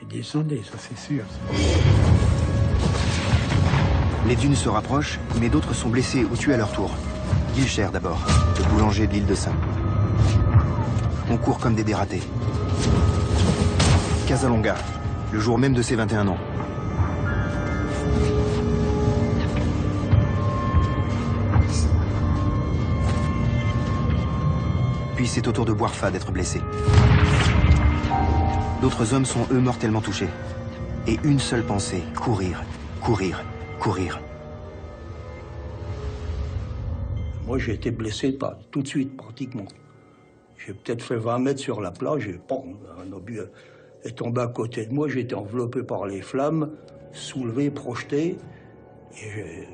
descendaient, ça c'est sûr. Les dunes se rapprochent, mais d'autres sont blessés ou tués à leur tour. Guilcher d'abord, le boulanger de l'île de Saint. On court comme des dératés. Casalonga, le jour même de ses 21 ans. Puis c'est au tour de Boirfa d'être blessé. D'autres hommes sont eux mortellement touchés. Et une seule pensée, courir, courir, courir. Moi, j'ai été blessé tout de suite, pratiquement. J'ai peut-être fait 20 mètres sur la plage et un obus est tombé à côté de moi. J'ai été enveloppé par les flammes, soulevé, projeté. Et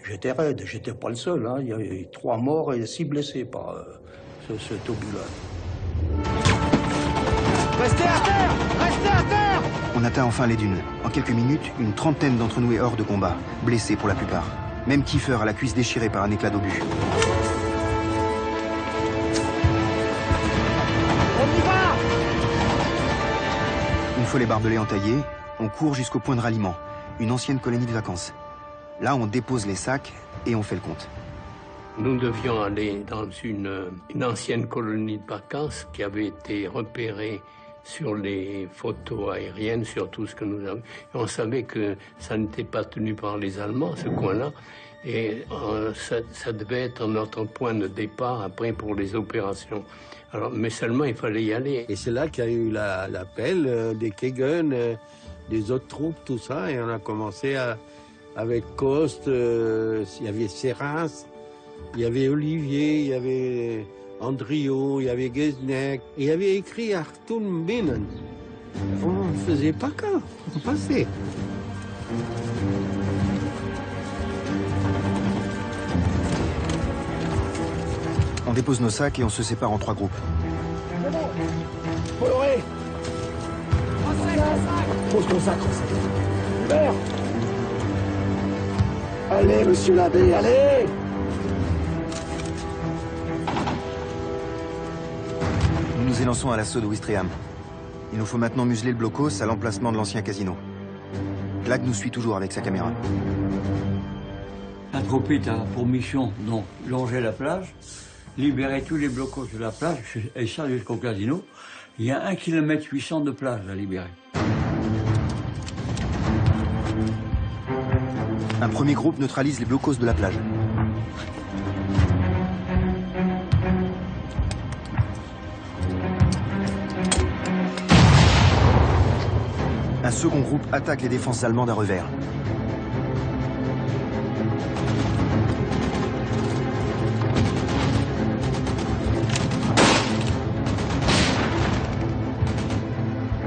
j'étais raide, j'étais pas le seul. Hein. Il y avait 3 morts et 6 blessés par cet obus-là. Restez à terre! Restez à terre! On atteint enfin les dunes. En quelques minutes, une trentaine d'entre nous est hors de combat, blessés pour la plupart. Même Kiefer a la cuisse déchirée par un éclat d'obus. On y va! Une fois les barbelés entaillés, on court jusqu'au point de ralliement, une ancienne colonie de vacances. Là, on dépose les sacs et on fait le compte. Nous devions aller dans une ancienne colonie de vacances qui avait été repérée sur les photos aériennes, sur tout ce que nous avions. Et on savait que ça n'était pas tenu par les Allemands, ce coin-là. Et ça devait être notre point de départ après pour les opérations. Alors, mais seulement, il fallait y aller. Et c'est là qu'il y a eu l'appel des Kegen, des autres troupes, tout ça. Et on a commencé avec Coste, il y avait Serras, il y avait Olivier, il y avait Andriot, il y avait Gesneck, et il y avait écrit Artum Binnen. On ne faisait pas cas, on passait. On dépose nos sacs et on se sépare en 3 groupes. C'est bon. Bolloré. Pose ton sac, Hubert. Allez, monsieur l'abbé, allez. Nous nous élançons à l'assaut de Ouistreham. Il nous faut maintenant museler le blocos à l'emplacement de l'ancien casino. Glag nous suit toujours avec sa caméra. La troupette a pour mission, donc, longer la plage, libérer tous les blocos de la plage, et ça jusqu'au casino. Il y a 1,8 km de plage à libérer. Un premier groupe neutralise les blocos de la plage. Un second groupe attaque les défenses allemandes à revers.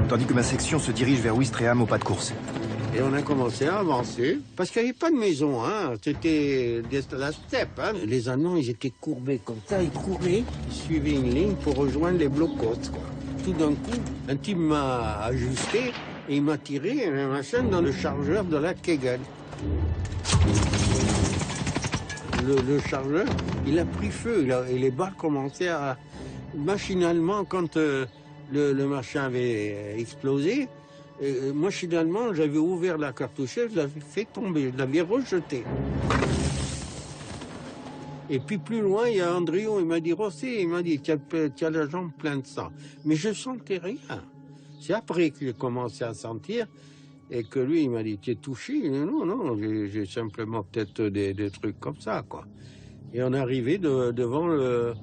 Tandis que ma section se dirige vers Ouistreham au pas de course. Et on a commencé à avancer, parce qu'il n'y avait pas de maison, hein. C'était la steppe. Hein. Les Allemands, ils étaient courbés comme ça, ils couraient, ils suivaient une ligne pour rejoindre les blocos, quoi. Tout d'un coup, un type m'a ajusté et il m'a tiré un machin dans le chargeur de la Kegen. Le chargeur, il a pris feu, et les balles commençaient à... Machinalement, quand le machin avait explosé, machinalement, j'avais ouvert la cartouchette, je l'avais fait tomber, je l'avais rejeté. Et puis plus loin, il y a Andriot, il m'a dit, Rosset, il m'a dit, tu as la jambe pleine de sang. Mais je sentais rien. C'est après que j'ai commencé à sentir et que lui, il m'a dit, tu es touché? Non, j'ai simplement peut-être des trucs comme ça, quoi. Et on est arrivé devant le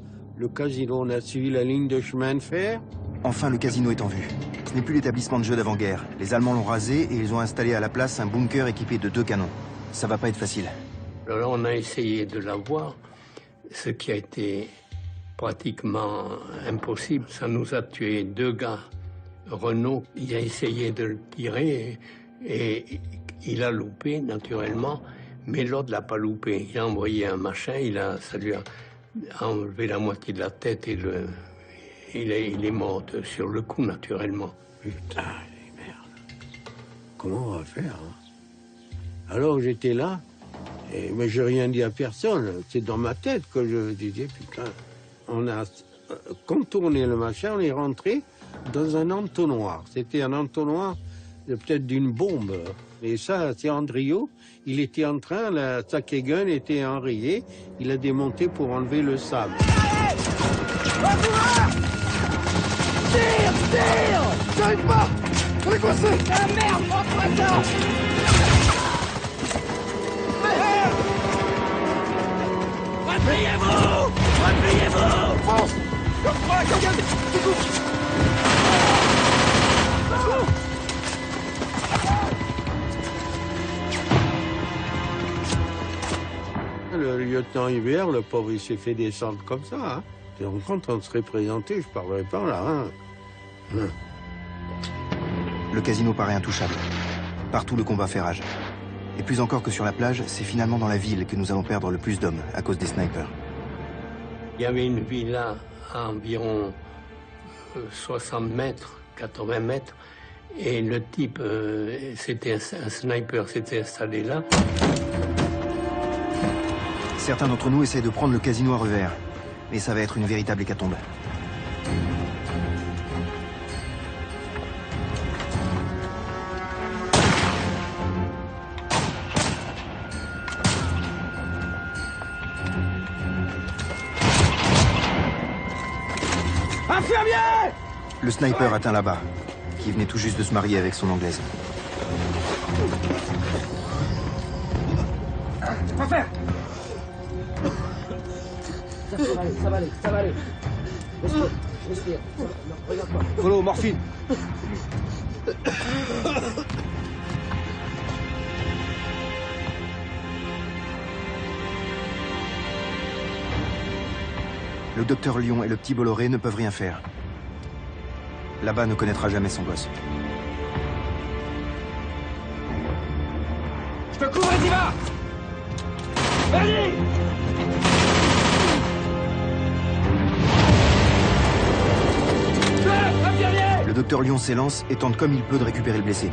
casino, on a suivi la ligne de chemin de fer. Enfin, le casino est en vue. Ce n'est plus l'établissement de jeu d'avant-guerre. Les Allemands l'ont rasé et ils ont installé à la place un bunker équipé de 2 canons. Ça va pas être facile. Alors on a essayé de l'avoir, ce qui a été pratiquement impossible. Ça nous a tué 2 gars Renault, il a essayé de le tirer et il a loupé naturellement, mais l'autre l'a pas loupé. Il a envoyé un machin, ça lui a enlevé la moitié de la tête et il est mort sur le coup naturellement. Putain, merde. Comment on va faire, hein? Alors j'étais là, mais j'ai rien dit à personne. C'est dans ma tête que je disais, putain, on a contourné le machin, on est rentré dans un entonnoir. C'était un entonnoir peut-être d'une bombe. Et ça, c'est Andriot. Il était en train, sa Kegun était enrayée. Il a démonté pour enlever le sable. Tire! J'arrive pas! On est coincé! Ah merde! Prends-toi ça! Repliez-vous! Repliez-vous! Fonce! Comme toi, regarde! Tu coupes! Le lieutenant Hubert, le pauvre, il s'est fait descendre comme ça. Hein. Donc quand on serait présenté, je parlerais pas là. Hein. Le casino paraît intouchable. Partout, le combat fait rage. Et plus encore que sur la plage, c'est finalement dans la ville que nous allons perdre le plus d'hommes à cause des snipers. Il y avait une villa à environ 60 mètres, 80 mètres, et le type, c'était un sniper, s'était installé là. Certains d'entre nous essaient de prendre le casino à revers, mais ça va être une véritable hécatombe. Infirmier! Le sniper atteint là-bas, qui venait tout juste de se marier avec son anglaise. Quoi faire? Ça va aller. Respire. Non, regarde pas. Polo, morphine. Le docteur Lyon et le petit Bolloré ne peuvent rien faire. Là-bas ne connaîtra jamais son gosse. Je te couvre et t'y vas! Vas-y! Le docteur Lyon s'élance et tente comme il peut de récupérer le blessé.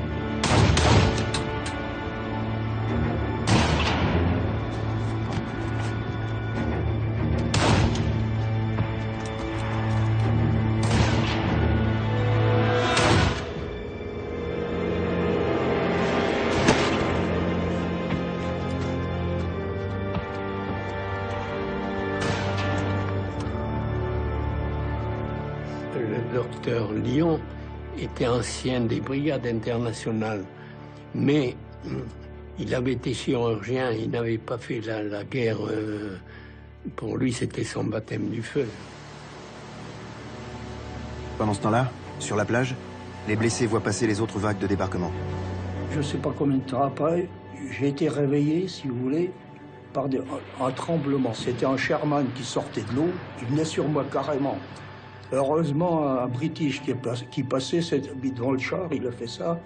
Le docteur Lyon était ancien des brigades internationales, mais il avait été chirurgien, il n'avait pas fait la guerre. Pour lui, c'était son baptême du feu. Pendant ce temps-là, sur la plage, les blessés voient passer les autres vagues de débarquement. Je ne sais pas combien de temps après, j'ai été réveillé, si vous voulez, par un tremblement. C'était un Sherman qui sortait de l'eau, il venait sur moi carrément. Heureusement, un British qui passait devant le char, il a fait ça.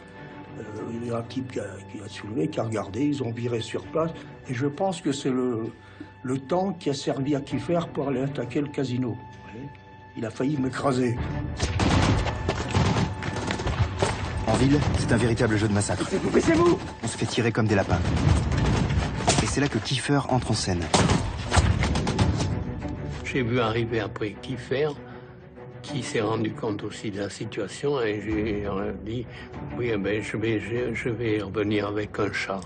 Il y a un type qui a soulevé, qui a regardé, ils ont viré sur place. Et je pense que c'est le temps qui a servi à Kiefer pour aller attaquer le casino. Vous voyez, il a failli m'écraser. En ville, c'est un véritable jeu de massacre. Baissez-vous! On se fait tirer comme des lapins. Et c'est là que Kiefer entre en scène. J'ai vu arriver après Kiefer, qui s'est rendu compte aussi de la situation, et j'ai dit, oui, ben, je vais revenir avec un char.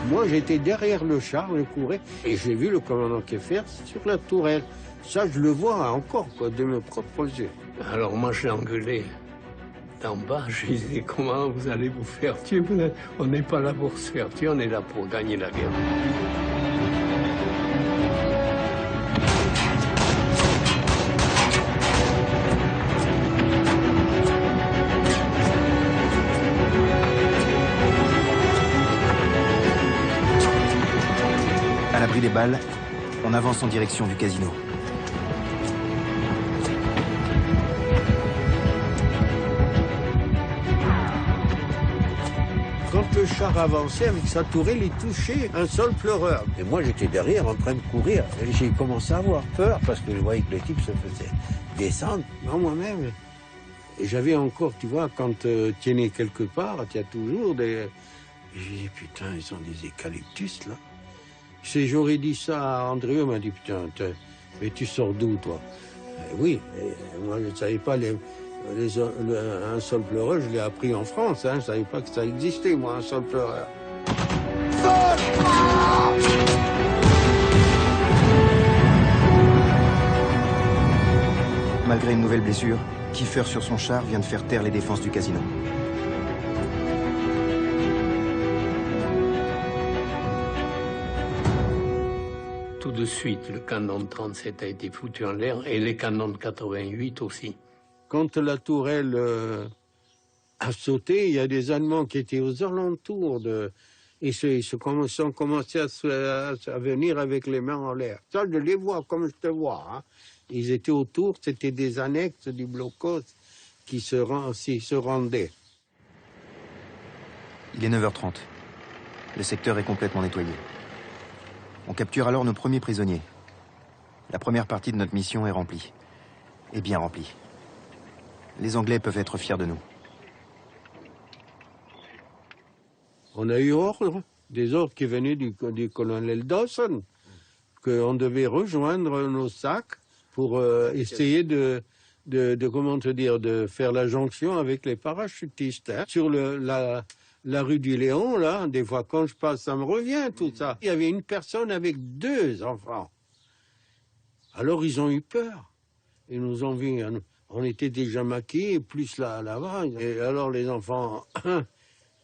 Moi, j'étais derrière le char, je courais, et j'ai vu le commandant Kiefer sur la tourelle. Ça, je le vois encore, quoi, de mes propres yeux. Alors moi, j'ai engueulé d'en bas, je disais, comment vous allez vous faire tuer? On n'est pas là pour se faire tuer, on est là pour gagner la guerre. l'abri des balles, on avance en direction du casino. Quand le char avançait avec sa tourelle, il touchait un sol pleureur. Et moi, j'étais derrière en train de courir. Et j'ai commencé à avoir peur parce que je voyais que les types se faisaient descendre. Moi-même, et j'avais encore, tu vois, quand tu es né quelque part, tu as toujours des... J'ai dit, putain, ils ont des eucalyptus, là. J'aurais dit ça à André, il m'a dit, putain, mais tu sors d'où, toi? Oui, moi, je ne savais pas un sol pleureur, je l'ai appris en France, hein, je ne savais pas que ça existait, moi, un sol pleureur. Malgré une nouvelle blessure, Kiefer sur son char vient de faire taire les défenses du casino. Tout de suite, le canon de 37 a été foutu en l'air et les canons de 88 aussi. Quand la tourelle a sauté, il y a des Allemands qui étaient aux alentours ils ont commencé à venir avec les mains en l'air. Ça, je les vois comme je te vois. Hein. Ils étaient autour, c'était des annexes du blocos qui se rendaient. Il est 9h30. Le secteur est complètement nettoyé. On capture alors nos premiers prisonniers. La première partie de notre mission est remplie. Et bien remplie. Les Anglais peuvent être fiers de nous. On a eu des ordres qui venaient du colonel Dawson, qu'on devait rejoindre nos sacs pour essayer de faire la jonction avec les parachutistes. Hein. Sur la rue du Léon, là, des fois quand je passe, ça me revient tout ça. Il y avait une personne avec 2 enfants. Alors ils ont eu peur. Ils nous ont vus, on était déjà maquillés, plus là-bas. Et alors les enfants,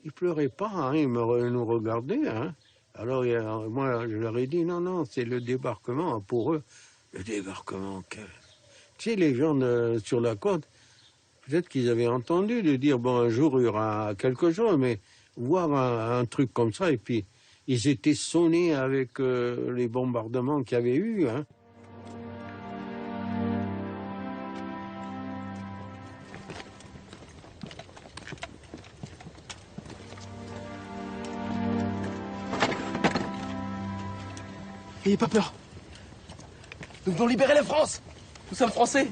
ils pleuraient pas, hein, ils nous regardaient. Hein. Alors moi, je leur ai dit, non, c'est le débarquement pour eux. Le débarquement, tu sais, les gens sur la côte, peut-être qu'ils avaient entendu de dire, bon, un jour, il y aura quelque chose, mais voir un truc comme ça, et puis, ils étaient sonnés avec les bombardements qu'il y avait eu. Hein. N'ayez pas peur. Nous devons libérer la France. Nous sommes français.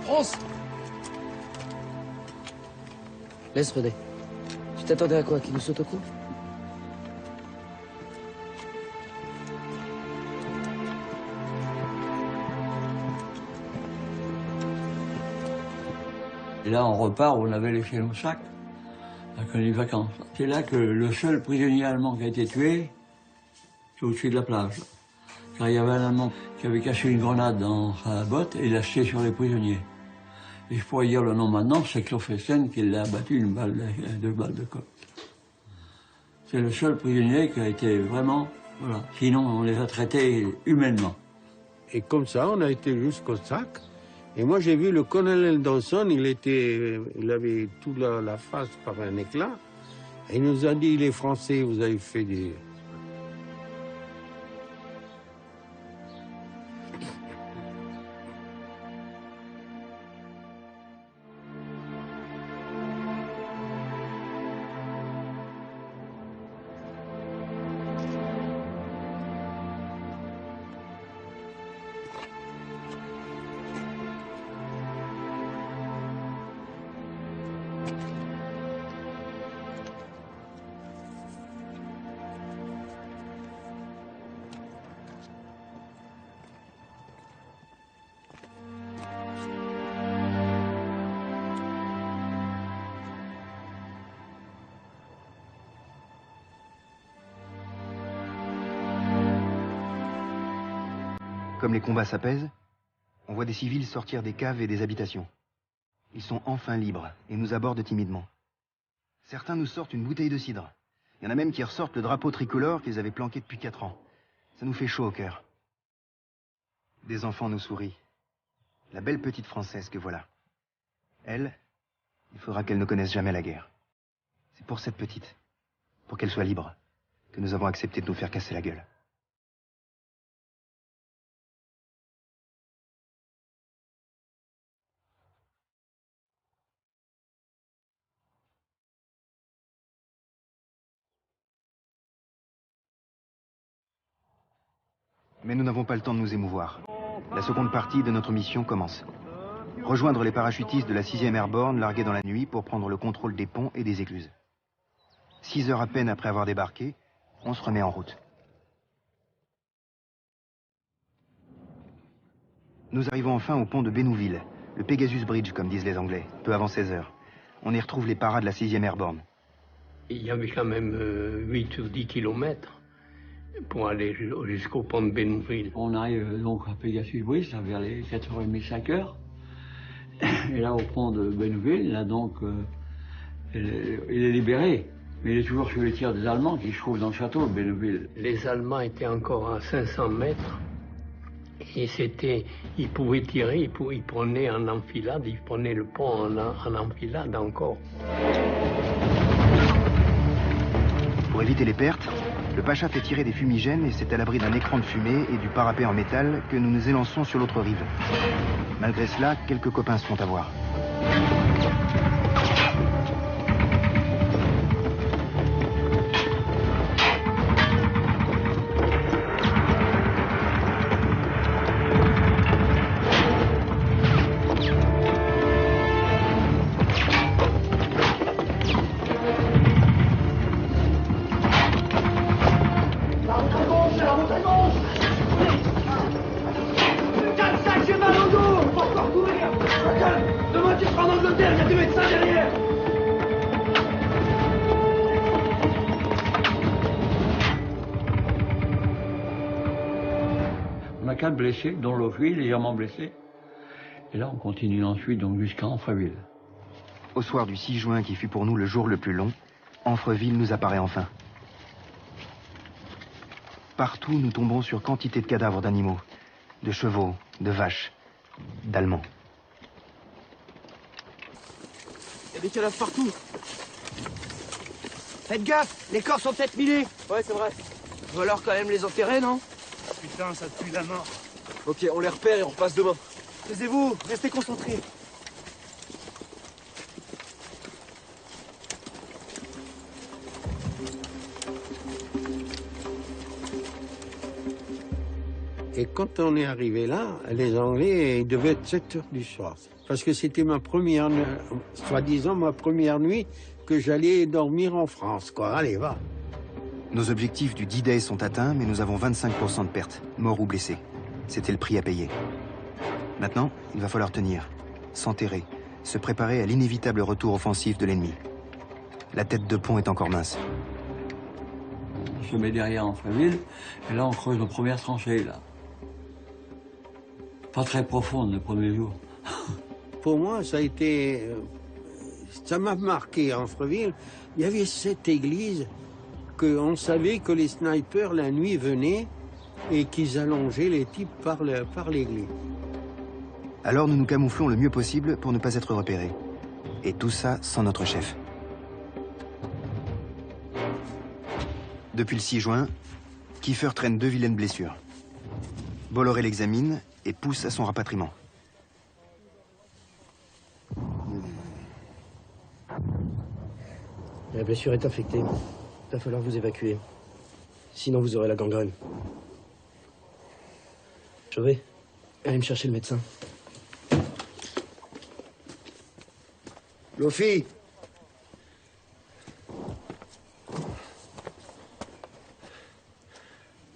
France. Laisse René. Tu t'attendais à quoi? Qu'il nous saute au cou? Et là, on repart, on avait laissé nos sacs, avec les vacances. C'est là que le seul prisonnier allemand qui a été tué, c'est au-dessus de la plage. Car il y avait un Allemand qui avait caché une grenade dans sa botte et l'a jeté sur les prisonniers. Et je pourrais dire le nom maintenant, c'est Klofessen qui l'a abattu 2 balles de coque. C'est le seul prisonnier qui a été vraiment... Voilà. Sinon, on les a traités humainement. Et comme ça, on a été jusqu'au sac. Et moi, j'ai vu le colonel Dawson, il avait toute la face par un éclat. Et il nous a dit, les Français, vous avez fait des... Comme les combats s'apaisent, on voit des civils sortir des caves et des habitations. Ils sont enfin libres et nous abordent timidement. Certains nous sortent une bouteille de cidre. Il y en a même qui ressortent le drapeau tricolore qu'ils avaient planqué depuis 4 ans. Ça nous fait chaud au cœur. Des enfants nous sourient. La belle petite Française que voilà. Elle, il faudra qu'elle ne connaisse jamais la guerre. C'est pour cette petite, pour qu'elle soit libre, que nous avons accepté de nous faire casser la gueule. Mais nous n'avons pas le temps de nous émouvoir. La seconde partie de notre mission commence. Rejoindre les parachutistes de la 6e Airborne largués dans la nuit pour prendre le contrôle des ponts et des écluses. 6 heures à peine après avoir débarqué, on se remet en route. Nous arrivons enfin au pont de Bénouville, le Pegasus Bridge, comme disent les Anglais, peu avant 16 heures. On y retrouve les paras de la 6e Airborne. Il y avait quand même 8 ou 10 kilomètres pour aller jusqu'au pont de Bénouville. On arrive donc à Pegasus Bridge, vers les 4h30, 5h. Et là, au pont de Bénouville, là donc, il est libéré. Mais il est toujours sous les tirs des Allemands qui se trouvent dans le château de Bénouville. Les Allemands étaient encore à 500 mètres. Et ils pouvaient tirer, ils prenaient en enfilade, ils prenaient le pont en enfilade encore. Pour éviter les pertes, le Pacha fait tirer des fumigènes et c'est à l'abri d'un écran de fumée et du parapet en métal que nous nous élançons sur l'autre rive. Malgré cela, quelques copains se font avoir. On a 4 blessés, dont Loffi, légèrement blessé. Et là, on continue ensuite donc jusqu'à Amfreville. Au soir du 6 juin, qui fut pour nous le jour le plus long, Amfreville nous apparaît enfin. Partout, nous tombons sur quantité de cadavres d'animaux, de chevaux, de vaches, d'Allemands. Il y a des cadavres partout. Faites gaffe, les corps sont peut-être minés. Ouais, c'est vrai. Faut alors quand même les enterrer, non? Putain, ça pue la mort. Ok, on les repère et on repasse demain. Taisez-vous, restez concentrés. Et quand on est arrivé là, les Anglais, il devait être 7 heures du soir. Parce que c'était ma première, soi-disant ma première nuit que j'allais dormir en France, quoi. Allez, va. Nos objectifs du D-Day sont atteints, mais nous avons 25% de pertes, morts ou blessés. C'était le prix à payer. Maintenant, il va falloir tenir, s'enterrer, se préparer à l'inévitable retour offensif de l'ennemi. La tête de pont est encore mince. On se met derrière Amfreville, et là on creuse nos premières tranchées, là. Pas très profonde le premier jour. Pour moi, ça a été... ça m'a marqué à Amfreville. Il y avait cette église qu'on savait que les snipers, la nuit, venaient et qu'ils allongeaient les types par l'église. Alors nous nous camouflons le mieux possible pour ne pas être repérés. Et tout ça sans notre chef. Depuis le 6 juin, Kiefer traîne 2 vilaines blessures. Bolloré l'examine et pousse à son rapatriement. La blessure est infectée. Il va falloir vous évacuer. Sinon, vous aurez la gangrène. Chauvet, allez me chercher le médecin. Loffi!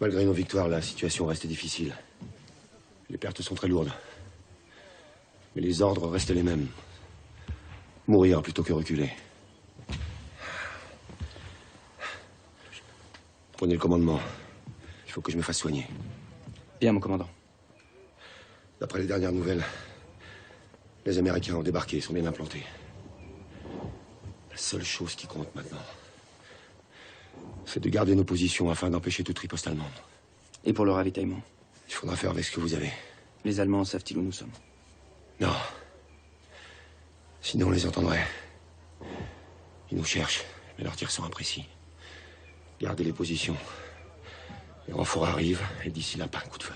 Malgré nos victoires, la situation reste difficile. Les pertes sont très lourdes. Mais les ordres restent les mêmes. Mourir plutôt que reculer. Prenez le commandement. Il faut que je me fasse soigner. Bien, mon commandant. D'après les dernières nouvelles, les Américains ont débarqué et sont bien implantés. La seule chose qui compte maintenant, c'est de garder nos positions afin d'empêcher toute riposte allemande. Et pour le ravitaillement? Il faudra faire avec ce que vous avez. Les Allemands savent-ils où nous sommes? Non. Sinon, on les entendrait. Ils nous cherchent, mais leurs tirs sont imprécis. Gardez les positions. Les renforts arrivent, et d'ici là, pas un coup de feu.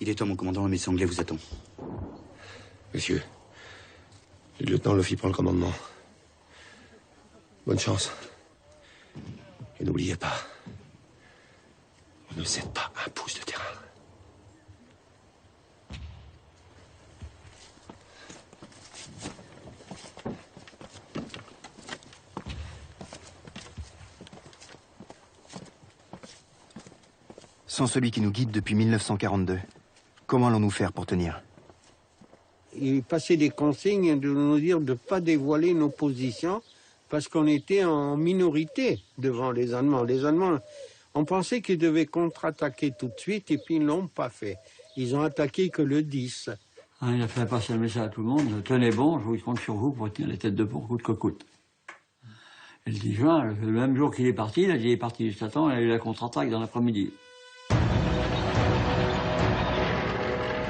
Il est temps, mon commandant, la mission anglais vous attend. Monsieur, le lieutenant Loffi prend le commandement. Bonne chance. Et n'oubliez pas, ne cède pas un pouce de terrain. Sans celui qui nous guide depuis 1942, comment allons-nous faire pour tenir? Il passait des consignes de nous dire de ne pas dévoiler nos positions parce qu'on était en minorité devant les Allemands. Les Allemands, on pensait qu'ils devaient contre-attaquer tout de suite et puis ils ne l'ont pas fait. Ils ont attaqué que le 10. Il a fait passer le message à tout le monde. Tenez bon, je compte sur vous pour tenir les têtes de pont coûte que coûte. Et le 10 juin, le même jour qu'il est parti, il a dit il est parti juste à temps, il a eu la contre-attaque dans l'après-midi.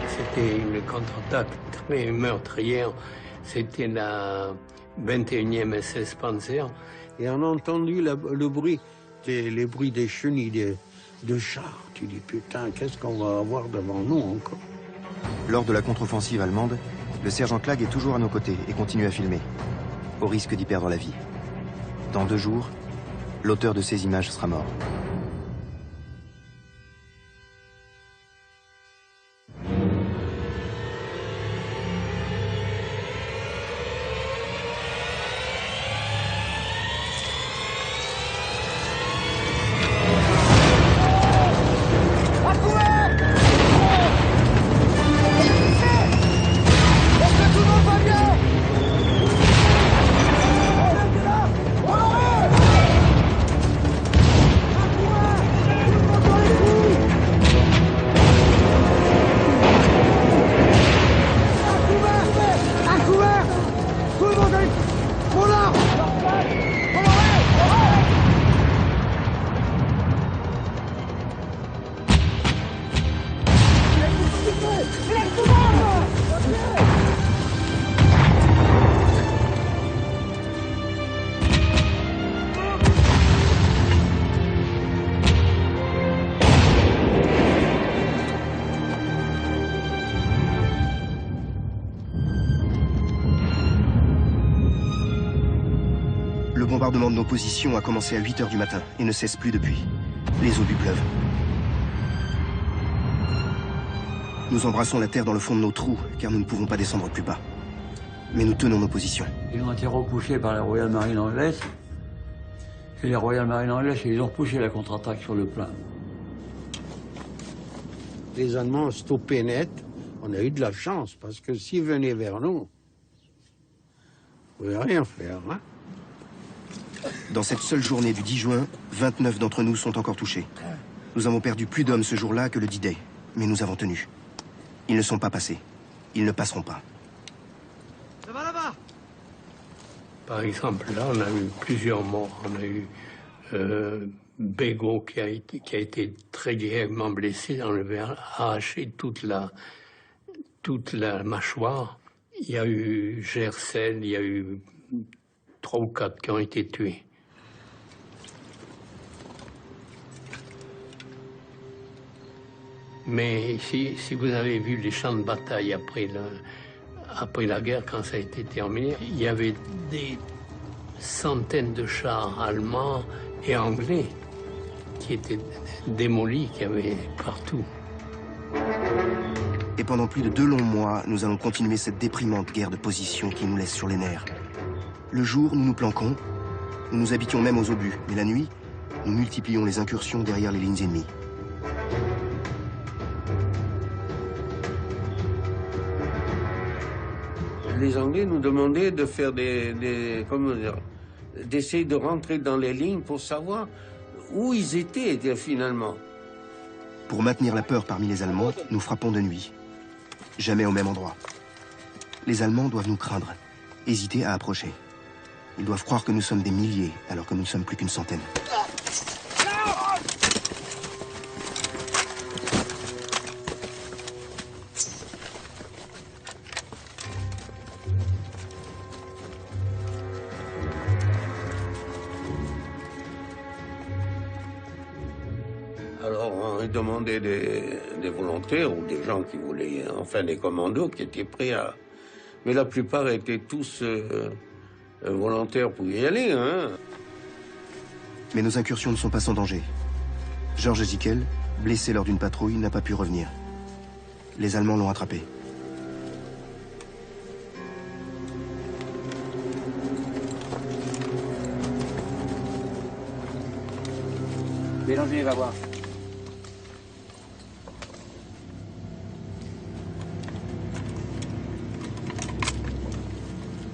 C'était une contre-attaque très meurtrière. C'était la 21e SS Panzer. Et on a entendu le bruit, les bruits des chenilles, de chars. Tu dis, putain, qu'est-ce qu'on va avoir devant nous encore? Lors de la contre-offensive allemande, le sergent Clag est toujours à nos côtés et continue à filmer, au risque d'y perdre la vie. Dans 2 jours, l'auteur de ces images sera mort. Le bombardement de nos positions a commencé à 8 h du matin et ne cesse plus depuis. Les obus pleuvent. Nous embrassons la terre dans le fond de nos trous, car nous ne pouvons pas descendre plus bas. Mais nous tenons nos positions. Ils ont été repoussés par la Royal Marine anglaise. Et les Royal Marine anglaises, ils ont repoussé la contre-attaque sur le plein. Les Allemands ont stoppé net. On a eu de la chance, parce que s'ils venaient vers nous, on ne pouvait rien faire, hein? Dans cette seule journée du 10 juin, 29 d'entre nous sont encore touchés. Nous avons perdu plus d'hommes ce jour-là que le D-Day, mais nous avons tenu. Ils ne sont pas passés. Ils ne passeront pas. Ça va là-bas? Par exemple, là, on a eu plusieurs morts. On a eu Bégaud qui a été très grièvement blessé, on lui a arraché toute la mâchoire. Il y a eu Gercel, il y a eu 3 ou 4 qui ont été tués. Mais si vous avez vu les champs de bataille après la guerre, quand ça a été terminé, il y avait des centaines de chars allemands et anglais qui étaient démolis, qui avaient partout. Et pendant plus de 2 longs mois, nous allons continuer cette déprimante guerre de position qui nous laisse sur les nerfs. Le jour, nous nous planquons, nous nous habitions même aux obus, mais la nuit, nous multiplions les incursions derrière les lignes ennemies. Les Anglais nous demandaient de faire d'essayer de rentrer dans les lignes pour savoir où ils étaient finalement. Pour maintenir la peur parmi les Allemands, nous frappons de nuit. Jamais au même endroit. Les Allemands doivent nous craindre, hésiter à approcher. Ils doivent croire que nous sommes des milliers, alors que nous ne sommes plus qu'une centaine. Alors on demandait des volontaires ou des gens qui voulaient, enfin des commandos qui étaient prêts à... Mais la plupart étaient tous volontaires pour y aller, hein. Mais nos incursions ne sont pas sans danger. Georges Zickel, blessé lors d'une patrouille, n'a pas pu revenir. Les Allemands l'ont attrapé. Bélanger, va voir.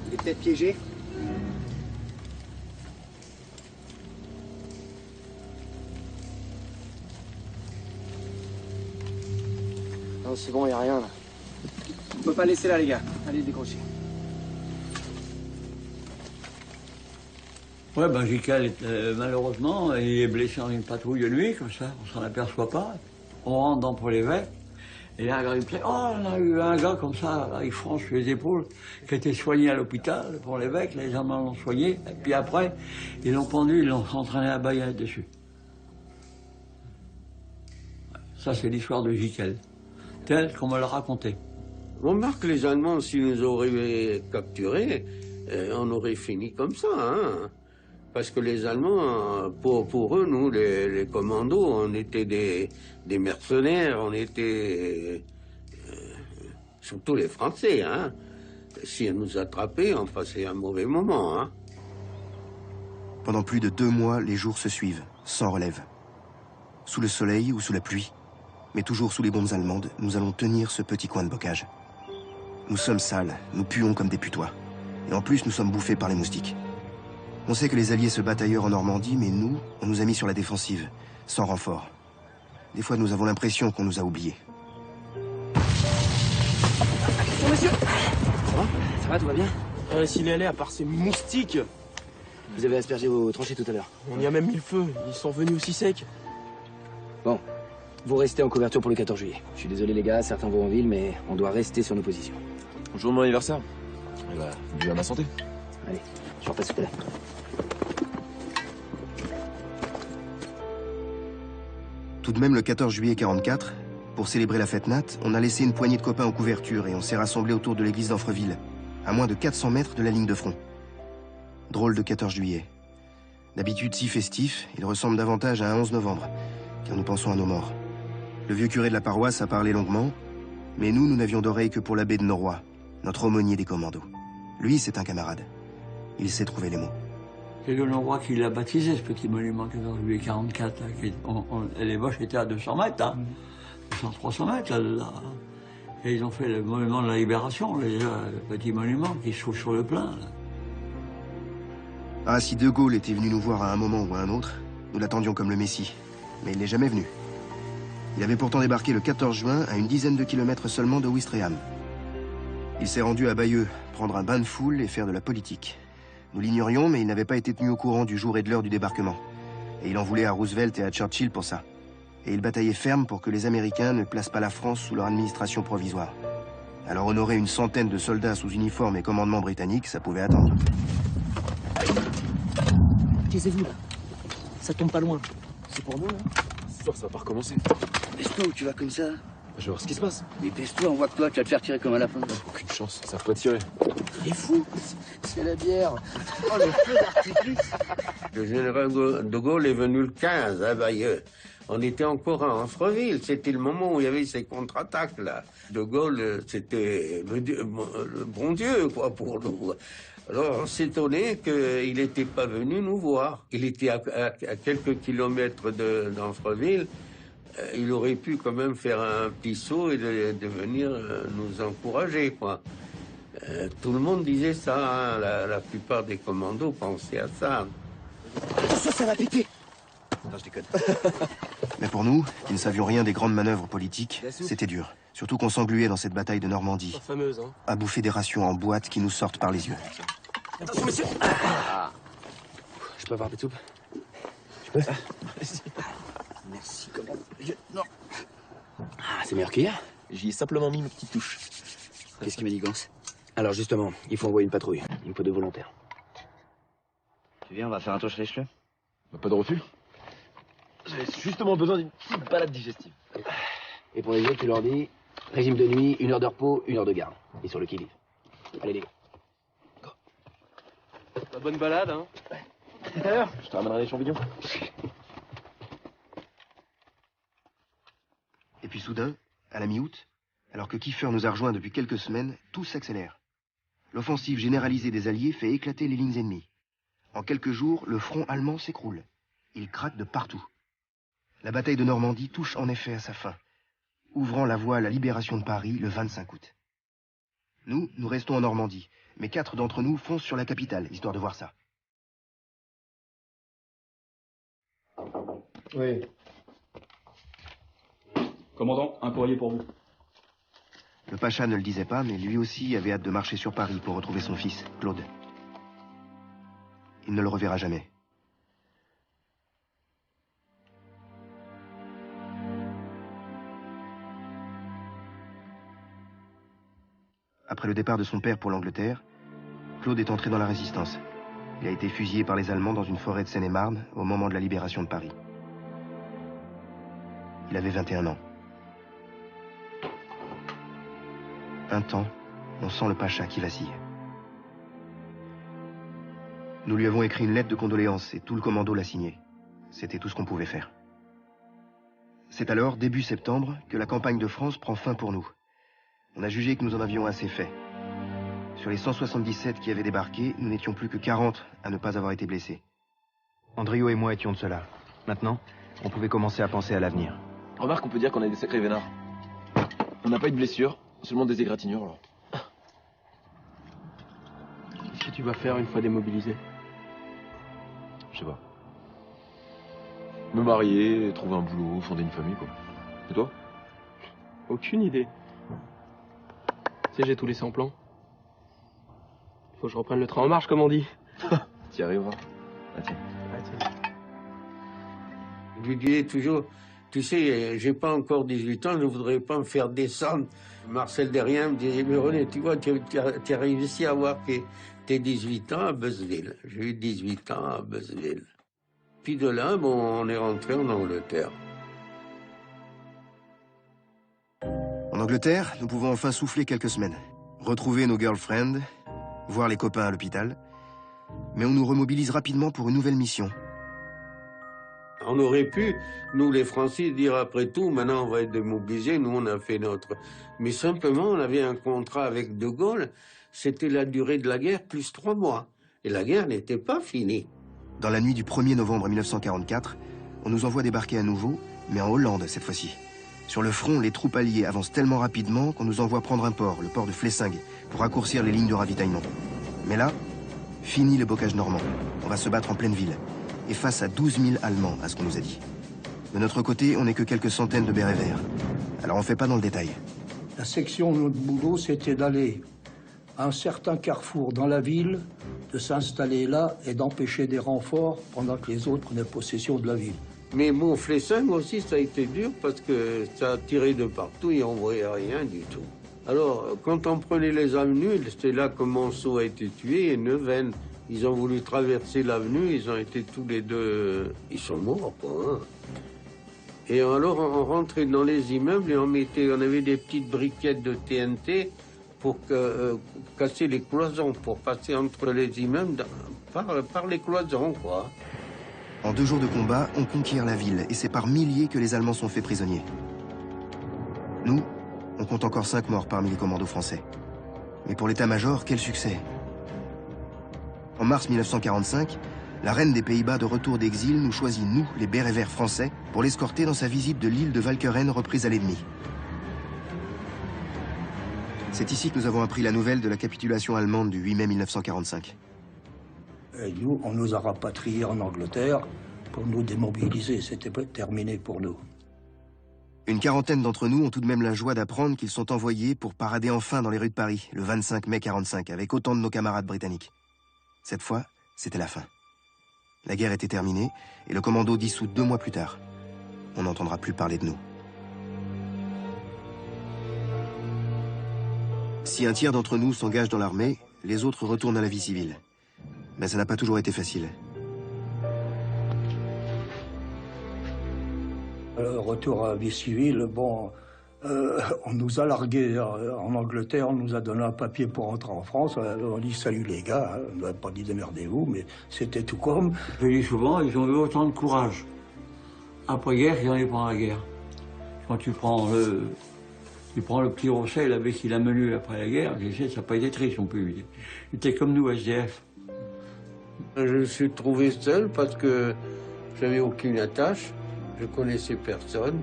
Il est peut-être piégé. Non, c'est bon, il n'y a rien là. On peut pas laisser là, les gars. Allez, décrochez. Ouais, ben Jiquel, malheureusement, il est blessé dans une patrouille de nuit, comme ça, on s'en aperçoit pas. On rentre dans Pont-l'Évêque, et là, il me dit, oh, on a eu un gars comme ça, il franche les épaules, qui était soigné à l'hôpital, Pont-l'Évêque, les Allemands l'ont soigné, et puis après, ils l'ont pendu, ils l'ont entraîné à baïonnette dessus. Ça, c'est l'histoire de Jiquel, telle qu'on me l'a racontée. On remarque que les Allemands, s'ils nous auraient capturés, on aurait fini comme ça, hein. Parce que les Allemands, pour eux, nous, les commandos, on était des mercenaires, on était... surtout les Français, hein. Si ils nous attrapaient, on passait un mauvais moment, hein. Pendant plus de 2 mois, les jours se suivent, sans relève. Sous le soleil ou sous la pluie, mais toujours sous les bombes allemandes, nous allons tenir ce petit coin de bocage. Nous sommes sales, nous puons comme des putois. Et en plus, nous sommes bouffés par les moustiques. On sait que les Alliés se battent ailleurs en Normandie, mais nous, on nous a mis sur la défensive, sans renfort. Des fois, nous avons l'impression qu'on nous a oubliés. Attention, monsieur. Ça va, tout va bien? S'il est allé, à part ces moustiques. Vous avez aspergé vos tranchées tout à l'heure. On y a même mis le feu. Ils sont venus aussi secs. Bon, vous restez en couverture pour le 14 juillet. Je suis désolé, les gars, certains vont en ville, mais on doit rester sur nos positions. Jour de mon anniversaire. Eh ben, dû à ma santé. Allez, je repasse tout à l'heure. Tout de même, le 14 juillet 44, pour célébrer la fête nat, on a laissé une poignée de copains en couverture et on s'est rassemblés autour de l'église d'Anfreville, à moins de 400 mètres de la ligne de front. Drôle de 14 juillet. D'habitude si festif, il ressemble davantage à un 11 novembre, car nous pensons à nos morts. Le vieux curé de la paroisse a parlé longuement, mais nous n'avions d'oreille que pour l'abbé de Noroy, notre aumônier des commandos. Lui, c'est un camarade. Il sait trouver les mots. C'est le Noroy qui l'a baptisé, ce petit monument 14 juillet 44. Les Boches étaient à 200 mètres, hein. 200-300 mètres, là. Et ils ont fait le monument de la Libération, le petit monument qui se trouve sur le plein, là. Ah, si De Gaulle était venu nous voir à un moment ou à un autre, nous l'attendions comme le Messie. Mais il n'est jamais venu. Il avait pourtant débarqué le 14 juin à une dizaine de kilomètres seulement de Ouistreham. Il s'est rendu à Bayeux, prendre un bain de foule et faire de la politique. Nous l'ignorions, mais il n'avait pas été tenu au courant du jour et de l'heure du débarquement. Et il en voulait à Roosevelt et à Churchill pour ça. Et il bataillait ferme pour que les Américains ne placent pas la France sous leur administration provisoire. Alors honorer une centaine de soldats sous uniforme et commandement britannique, ça pouvait attendre. Taisez-vous là. Ça tombe pas loin. C'est pour nous, là? C'est sûr, ça va pas recommencer. Baisse-toi où tu vas comme ça. Je vais voir ce qui se passe. Mais baisse-toi, on voit que toi, tu vas te faire tirer comme un lapin. Aucune chance, ça peut tirer. Il est fou. C'est la bière. Oh, le feu d'artifice. Le général de Gaulle est venu le 15 à Bayeux. On était encore à Anfreville. C'était le moment où il y avait ces contre-attaques, là. De Gaulle, c'était le bon Dieu, quoi, pour nous. Alors, on s'étonnait qu'il n'était pas venu nous voir. Il était à quelques kilomètres d'Anfreville. Il aurait pu quand même faire un petit saut et de venir nous encourager, quoi. Tout le monde disait ça, hein. La plupart des commandos pensaient à ça. Ça va péter. Non, je déconne. Mais pour nous, qui ne savions rien des grandes manœuvres politiques, c'était dur. Surtout qu'on s'engluait dans cette bataille de Normandie. La fameuse, hein. À bouffer des rations en boîte qui nous sortent par les yeux. Attention, monsieur. Je peux avoir un peu de soupe? Je peux? Merci, comment? Non. Ah, c'est meilleur qu'hier? J'y ai simplement mis une petite touche. Qu'est-ce qu'il m'a dit, Gans? Alors, justement, il faut envoyer une patrouille. Il me faut 2 volontaires. Tu viens, on va faire un tour chez les Schleux? Pas de refus? J'avais justement besoin d'une petite balade digestive. Et pour les autres, tu leur dis, régime de nuit, 1 heure de repos, 1 heure de garde. Et sur le qui-vive. Allez, les gars. Bonne balade, hein? D'ailleurs, je te ramènerai les champignons. puis soudain, à la mi-août, alors que Kiefer nous a rejoints depuis quelques semaines, tout s'accélère. L'offensive généralisée des Alliés fait éclater les lignes ennemies. En quelques jours, le front allemand s'écroule. Il craque de partout. La bataille de Normandie touche en effet à sa fin, ouvrant la voie à la libération de Paris le 25 août. Nous restons en Normandie, mais 4 d'entre nous foncent sur la capitale, histoire de voir ça. Oui. Commandant, un courrier pour vous. Le pacha ne le disait pas, mais lui aussi avait hâte de marcher sur Paris pour retrouver son fils, Claude. Il ne le reverra jamais. Après le départ de son père pour l'Angleterre, Claude est entré dans la résistance. Il a été fusillé par les Allemands dans une forêt de Seine-et-Marne au moment de la libération de Paris. Il avait 21 ans. Un temps, on sent le pacha qui vacille. Nous lui avons écrit une lettre de condoléances et tout le commando l'a signée. C'était tout ce qu'on pouvait faire. C'est alors, début septembre, que la campagne de France prend fin pour nous. On a jugé que nous en avions assez fait. Sur les 177 qui avaient débarqué, nous n'étions plus que 40 à ne pas avoir été blessés. Andrio et moi étions de cela. Maintenant, on pouvait commencer à penser à l'avenir. Remarque, on peut dire qu'on a des sacrés vénards. On n'a pas eu de blessures, seulement des égratignures, alors. Qu'est-ce que tu vas faire une fois démobilisé? Je sais pas. Me marier, trouver un boulot, fonder une famille, quoi. Et toi? Aucune idée. Tu sais, j'ai tout laissé en plan. Faut que je reprenne le train en marche, comme on dit. T'y arriveras. Ah, tiens. Je lui disais toujours, tu sais, j'ai pas encore 18 ans, je ne voudrais pas me faire descendre. Marcel Derrien me disait, mais René, tu vois, tu as réussi à avoir tes 18 ans à Buzzville. J'ai eu 18 ans à Buzzville. Puis de là, bon, on est rentré en Angleterre. En Angleterre, nous pouvons enfin souffler quelques semaines. Retrouver nos girlfriends, voir les copains à l'hôpital. Mais on nous remobilise rapidement pour une nouvelle mission. On aurait pu, nous les Français, dire après tout, maintenant on va être démobilisés, nous on a fait notre. Mais simplement, on avait un contrat avec De Gaulle, c'était la durée de la guerre plus 3 mois. Et la guerre n'était pas finie. Dans la nuit du 1er novembre 1944, on nous envoie débarquer à nouveau, mais en Hollande cette fois-ci. Sur le front, les troupes alliées avancent tellement rapidement qu'on nous envoie prendre un port, le port de Flessingue, pour raccourcir les lignes de ravitaillement. Mais là, fini le bocage normand. On va se battre en pleine ville. Et face à 12 000 Allemands, à ce qu'on nous a dit. De notre côté, on n'est que quelques centaines de bérets verts. Alors on fait pas dans le détail. La section de notre boulot, c'était d'aller à un certain carrefour dans la ville, de s'installer là et d'empêcher des renforts pendant que les autres prenaient possession de la ville. Mais bon, Flessingue aussi, ça a été dur parce que ça a tiré de partout et on voyait rien du tout. Alors, quand on prenait les avenues, c'était là que Monceau a été tué et Neuvaine. Ils ont voulu traverser l'avenue, ils ont été tous les deux... Ils sont morts, quoi. Hein. Et alors, on rentrait dans les immeubles et on avait des petites briquettes de TNT pour casser les cloisons, pour passer entre les immeubles par les cloisons, quoi. En 2 jours de combat, on conquiert la ville et c'est par milliers que les Allemands sont faits prisonniers. Nous, on compte encore 5 morts parmi les commandos français. Mais pour l'état-major, quel succès! En mars 1945, la reine des Pays-Bas de retour d'exil nous choisit, nous, les bérets verts français, pour l'escorter dans sa visite de l'île de Walcheren reprise à l'ennemi. C'est ici que nous avons appris la nouvelle de la capitulation allemande du 8 mai 1945. Et nous, on nous a rapatriés en Angleterre pour nous démobiliser. C'était terminé pour nous. Une quarantaine d'entre nous ont tout de même la joie d'apprendre qu'ils sont envoyés pour parader enfin dans les rues de Paris, le 25 mai 1945, avec autant de nos camarades britanniques. Cette fois, c'était la fin. La guerre était terminée et le commando dissous 2 mois plus tard. On n'entendra plus parler de nous. Si un tiers d'entre nous s'engage dans l'armée, les autres retournent à la vie civile. Mais ça n'a pas toujours été facile. Retour à la vie civile, bon, on nous a largués en Angleterre, on nous a donné un papier pour rentrer en France. On dit salut les gars, hein. On n'a pas dit démerdez-vous, mais c'était tout comme. Je dis souvent, ils ont eu autant de courage après-guerre qu'ils n'en ont eu pendant la guerre. Quand tu prends le petit Rossel avec il a menu après la guerre, ça n'a pas été triste non plus. Il était comme nous, SDF. Je me suis trouvé seul parce que j'avais aucune attache, je connaissais personne.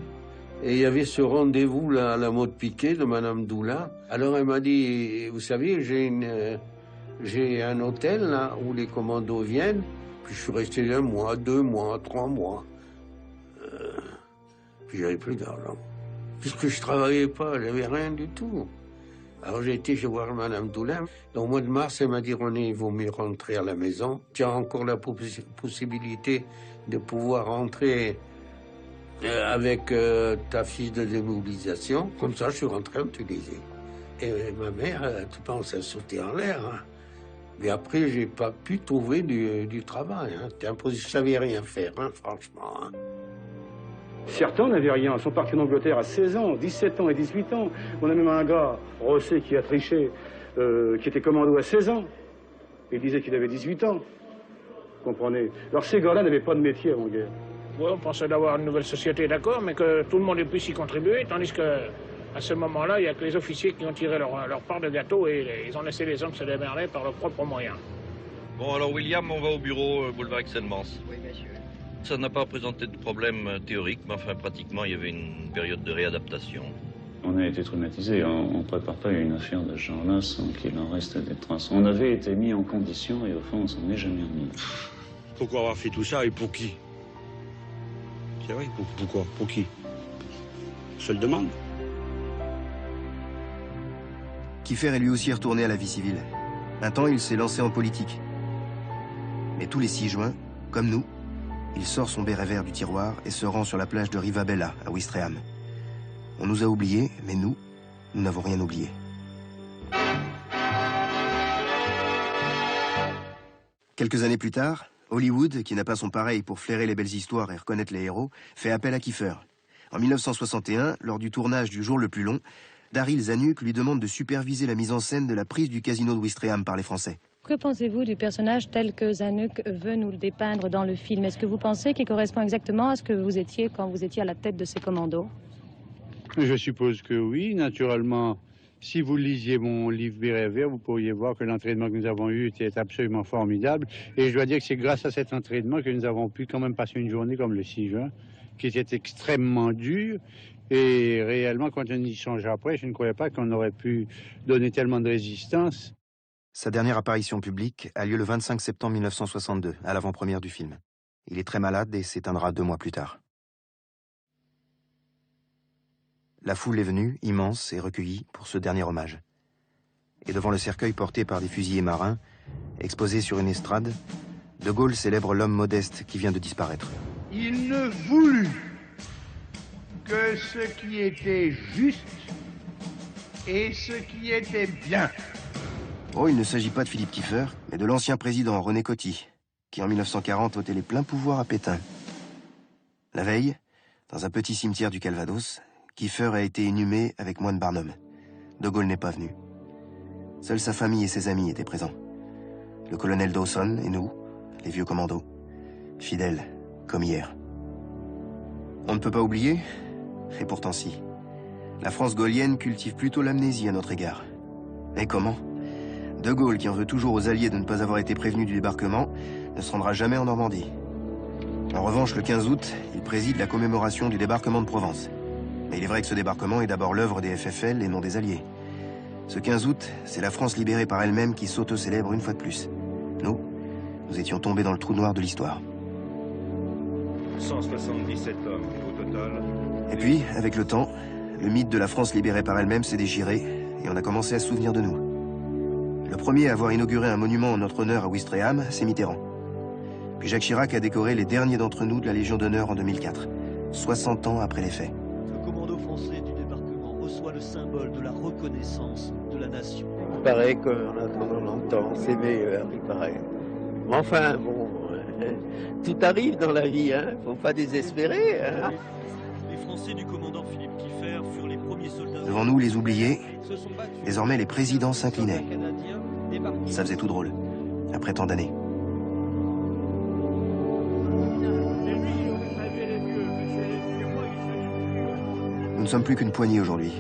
Et il y avait ce rendez-vous là à la mode piquée de Madame Doula. Alors elle m'a dit, vous savez, j'ai un hôtel là où les commandos viennent. Puis je suis resté 1 mois, 2 mois, 3 mois. Puis j'avais plus d'argent. Puisque je travaillais pas, j'avais rien du tout. Alors j'ai été chez voir Madame Doulin. Au mois de mars, elle m'a dit, René, il vaut mieux rentrer à la maison. Tu as encore la possibilité de pouvoir rentrer avec ta fiche de démobilisation. Comme ça, je suis rentré en Tunisie. Et ma mère, tu penses, elle sautait en l'air. Hein. Mais après, j'ai pas pu trouver du travail. Hein. C'était impossible, je savais rien faire, hein, franchement. Hein. Certains n'avaient rien, ils sont partis en Angleterre à 16 ans, 17 ans et 18 ans. On a même un gars, Rosset, qui a triché, qui était commando à 16 ans. Il disait qu'il avait 18 ans. Vous comprenez? Alors ces gars-là n'avaient pas de métier en guerre. Oui, on pensait d'avoir une nouvelle société, d'accord, mais que tout le monde ait pu s'y contribuer, tandis que à ce moment-là, il n'y a que les officiers qui ont tiré leur part de gâteau et ils ont laissé les hommes se démerder par leurs propres moyens. Bon, alors William, on va au bureau boulevard Excellence. Oui, monsieur. Ça n'a pas présenté de problème théorique, mais enfin, pratiquement, il y avait une période de réadaptation. On a été traumatisés. On ne prépare pas une affaire de ce genre-là sans qu'il en reste des traces. On avait été mis en condition et au fond, on s'en est jamais remis. Pourquoi avoir fait tout ça et pour qui? C'est vrai, pourquoi? Pour qui? Je le demande. Kiefer est lui aussi retourné à la vie civile. Un temps, il s'est lancé en politique. Mais tous les 6 juin, comme nous, il sort son béret vert du tiroir et se rend sur la plage de Rivabella, à Ouistreham. On nous a oubliés, mais nous n'avons rien oublié. Quelques années plus tard, Hollywood, qui n'a pas son pareil pour flairer les belles histoires et reconnaître les héros, fait appel à Kiefer. En 1961, lors du tournage du Jour le plus long, Daryl Zanuck lui demande de superviser la mise en scène de la prise du casino de Ouistreham par les Français. Que pensez-vous du personnage tel que Zanuck veut nous le dépeindre dans le film? Est-ce que vous pensez qu'il correspond exactement à ce que vous étiez quand vous étiez à la tête de ces commandos? Je suppose que oui. Naturellement, si vous lisiez mon livre Béret Vert, vous pourriez voir que l'entraînement que nous avons eu était absolument formidable. Et je dois dire que c'est grâce à cet entraînement que nous avons pu quand même passer une journée comme le 6 juin, qui était extrêmement dure. Et réellement, quand on y songe après, je ne croyais pas qu'on aurait pu donner tellement de résistance. Sa dernière apparition publique a lieu le 25 septembre 1962, à l'avant-première du film. Il est très malade et s'éteindra 2 mois plus tard. La foule est venue, immense et recueillie, pour ce dernier hommage. Et devant le cercueil porté par des fusiliers marins, exposé sur une estrade, De Gaulle célèbre l'homme modeste qui vient de disparaître. Il ne voulut que ce qui était juste et ce qui était bien. Oh, il ne s'agit pas de Philippe Kiefer, mais de l'ancien président René Coty, qui en 1940 ôtait les pleins pouvoirs à Pétain. La veille, dans un petit cimetière du Calvados, Kiefer a été inhumé avec moine Barnum. De Gaulle n'est pas venu. Seule sa famille et ses amis étaient présents. Le colonel Dawson et nous, les vieux commandos, fidèles comme hier. On ne peut pas oublier, et pourtant si. La France gaullienne cultive plutôt l'amnésie à notre égard. Et comment ? De Gaulle, qui en veut toujours aux Alliés de ne pas avoir été prévenu du débarquement, ne se rendra jamais en Normandie. En revanche, le 15 août, il préside la commémoration du débarquement de Provence. Mais il est vrai que ce débarquement est d'abord l'œuvre des FFL et non des Alliés. Ce 15 août, c'est la France libérée par elle-même qui s'auto-célèbre une fois de plus. Nous étions tombés dans le trou noir de l'histoire. 177 hommes au total. Et puis, avec le temps, le mythe de la France libérée par elle-même s'est déchiré et on a commencé à se souvenir de nous. Le premier à avoir inauguré un monument en notre honneur à Ouistreham, c'est Mitterrand. Puis Jacques Chirac a décoré les derniers d'entre nous de la Légion d'honneur en 2004, 60 ans après les faits. Le commando français du débarquement reçoit le symbole de la reconnaissance de la nation. Il paraît qu'en attendant longtemps, c'est meilleur, il paraît. Enfin, bon, tout arrive dans la vie, hein. Faut pas désespérer, hein. Les Français du commandant Philippe Kiefer furent les premiers soldats... Devant nous, les oubliés, désormais les présidents s'inclinaient. Ça faisait tout drôle, après tant d'années. Nous ne sommes plus qu'une poignée aujourd'hui.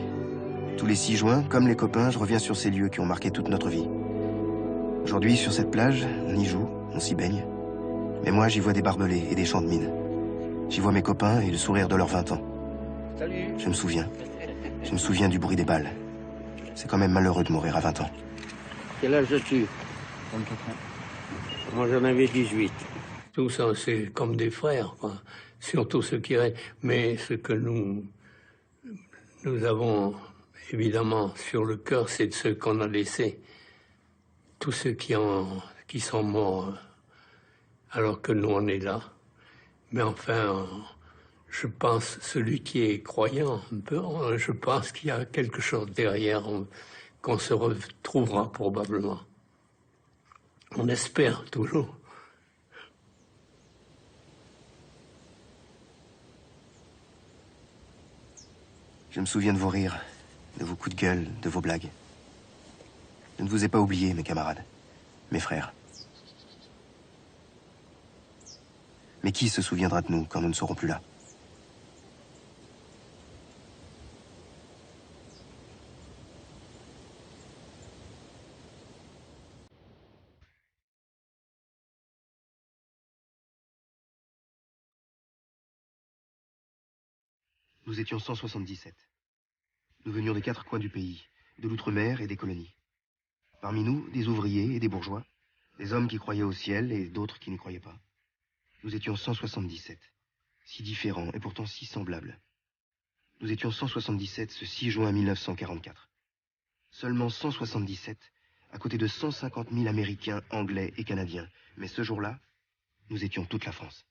Tous les 6 juin, comme les copains, je reviens sur ces lieux qui ont marqué toute notre vie. Aujourd'hui, sur cette plage, on y joue, on s'y baigne. Mais moi, j'y vois des barbelés et des champs de mines. J'y vois mes copains et le sourire de leurs 20 ans. Salut. Je me souviens. Je me souviens du bruit des balles. C'est quand même malheureux de mourir à 20 ans. Quel âge as-tu? 24 ans. Moi, j'en avais 18. Tout ça, c'est comme des frères, quoi. Surtout ceux qui restent. Mais ce que nous avons évidemment sur le cœur, c'est de ceux qu'on a laissés. Tous ceux qui sont morts alors que nous, on est là. Mais enfin, je pense, celui qui est croyant, un peu, je pense qu'il y a quelque chose derrière qu'on se retrouvera probablement. On espère toujours. Je me souviens de vos rires, de vos coups de gueule, de vos blagues. Je ne vous ai pas oubliés, mes camarades, mes frères. Mais qui se souviendra de nous quand nous ne serons plus là? Nous étions 177. Nous venions des 4 coins du pays, de l'outre-mer et des colonies. Parmi nous, des ouvriers et des bourgeois, des hommes qui croyaient au ciel et d'autres qui n'y croyaient pas. Nous étions 177, si différents et pourtant si semblables. Nous étions 177 ce 6 juin 1944. Seulement 177, à côté de 150 000 Américains, Anglais et Canadiens. Mais ce jour-là, nous étions toute la France.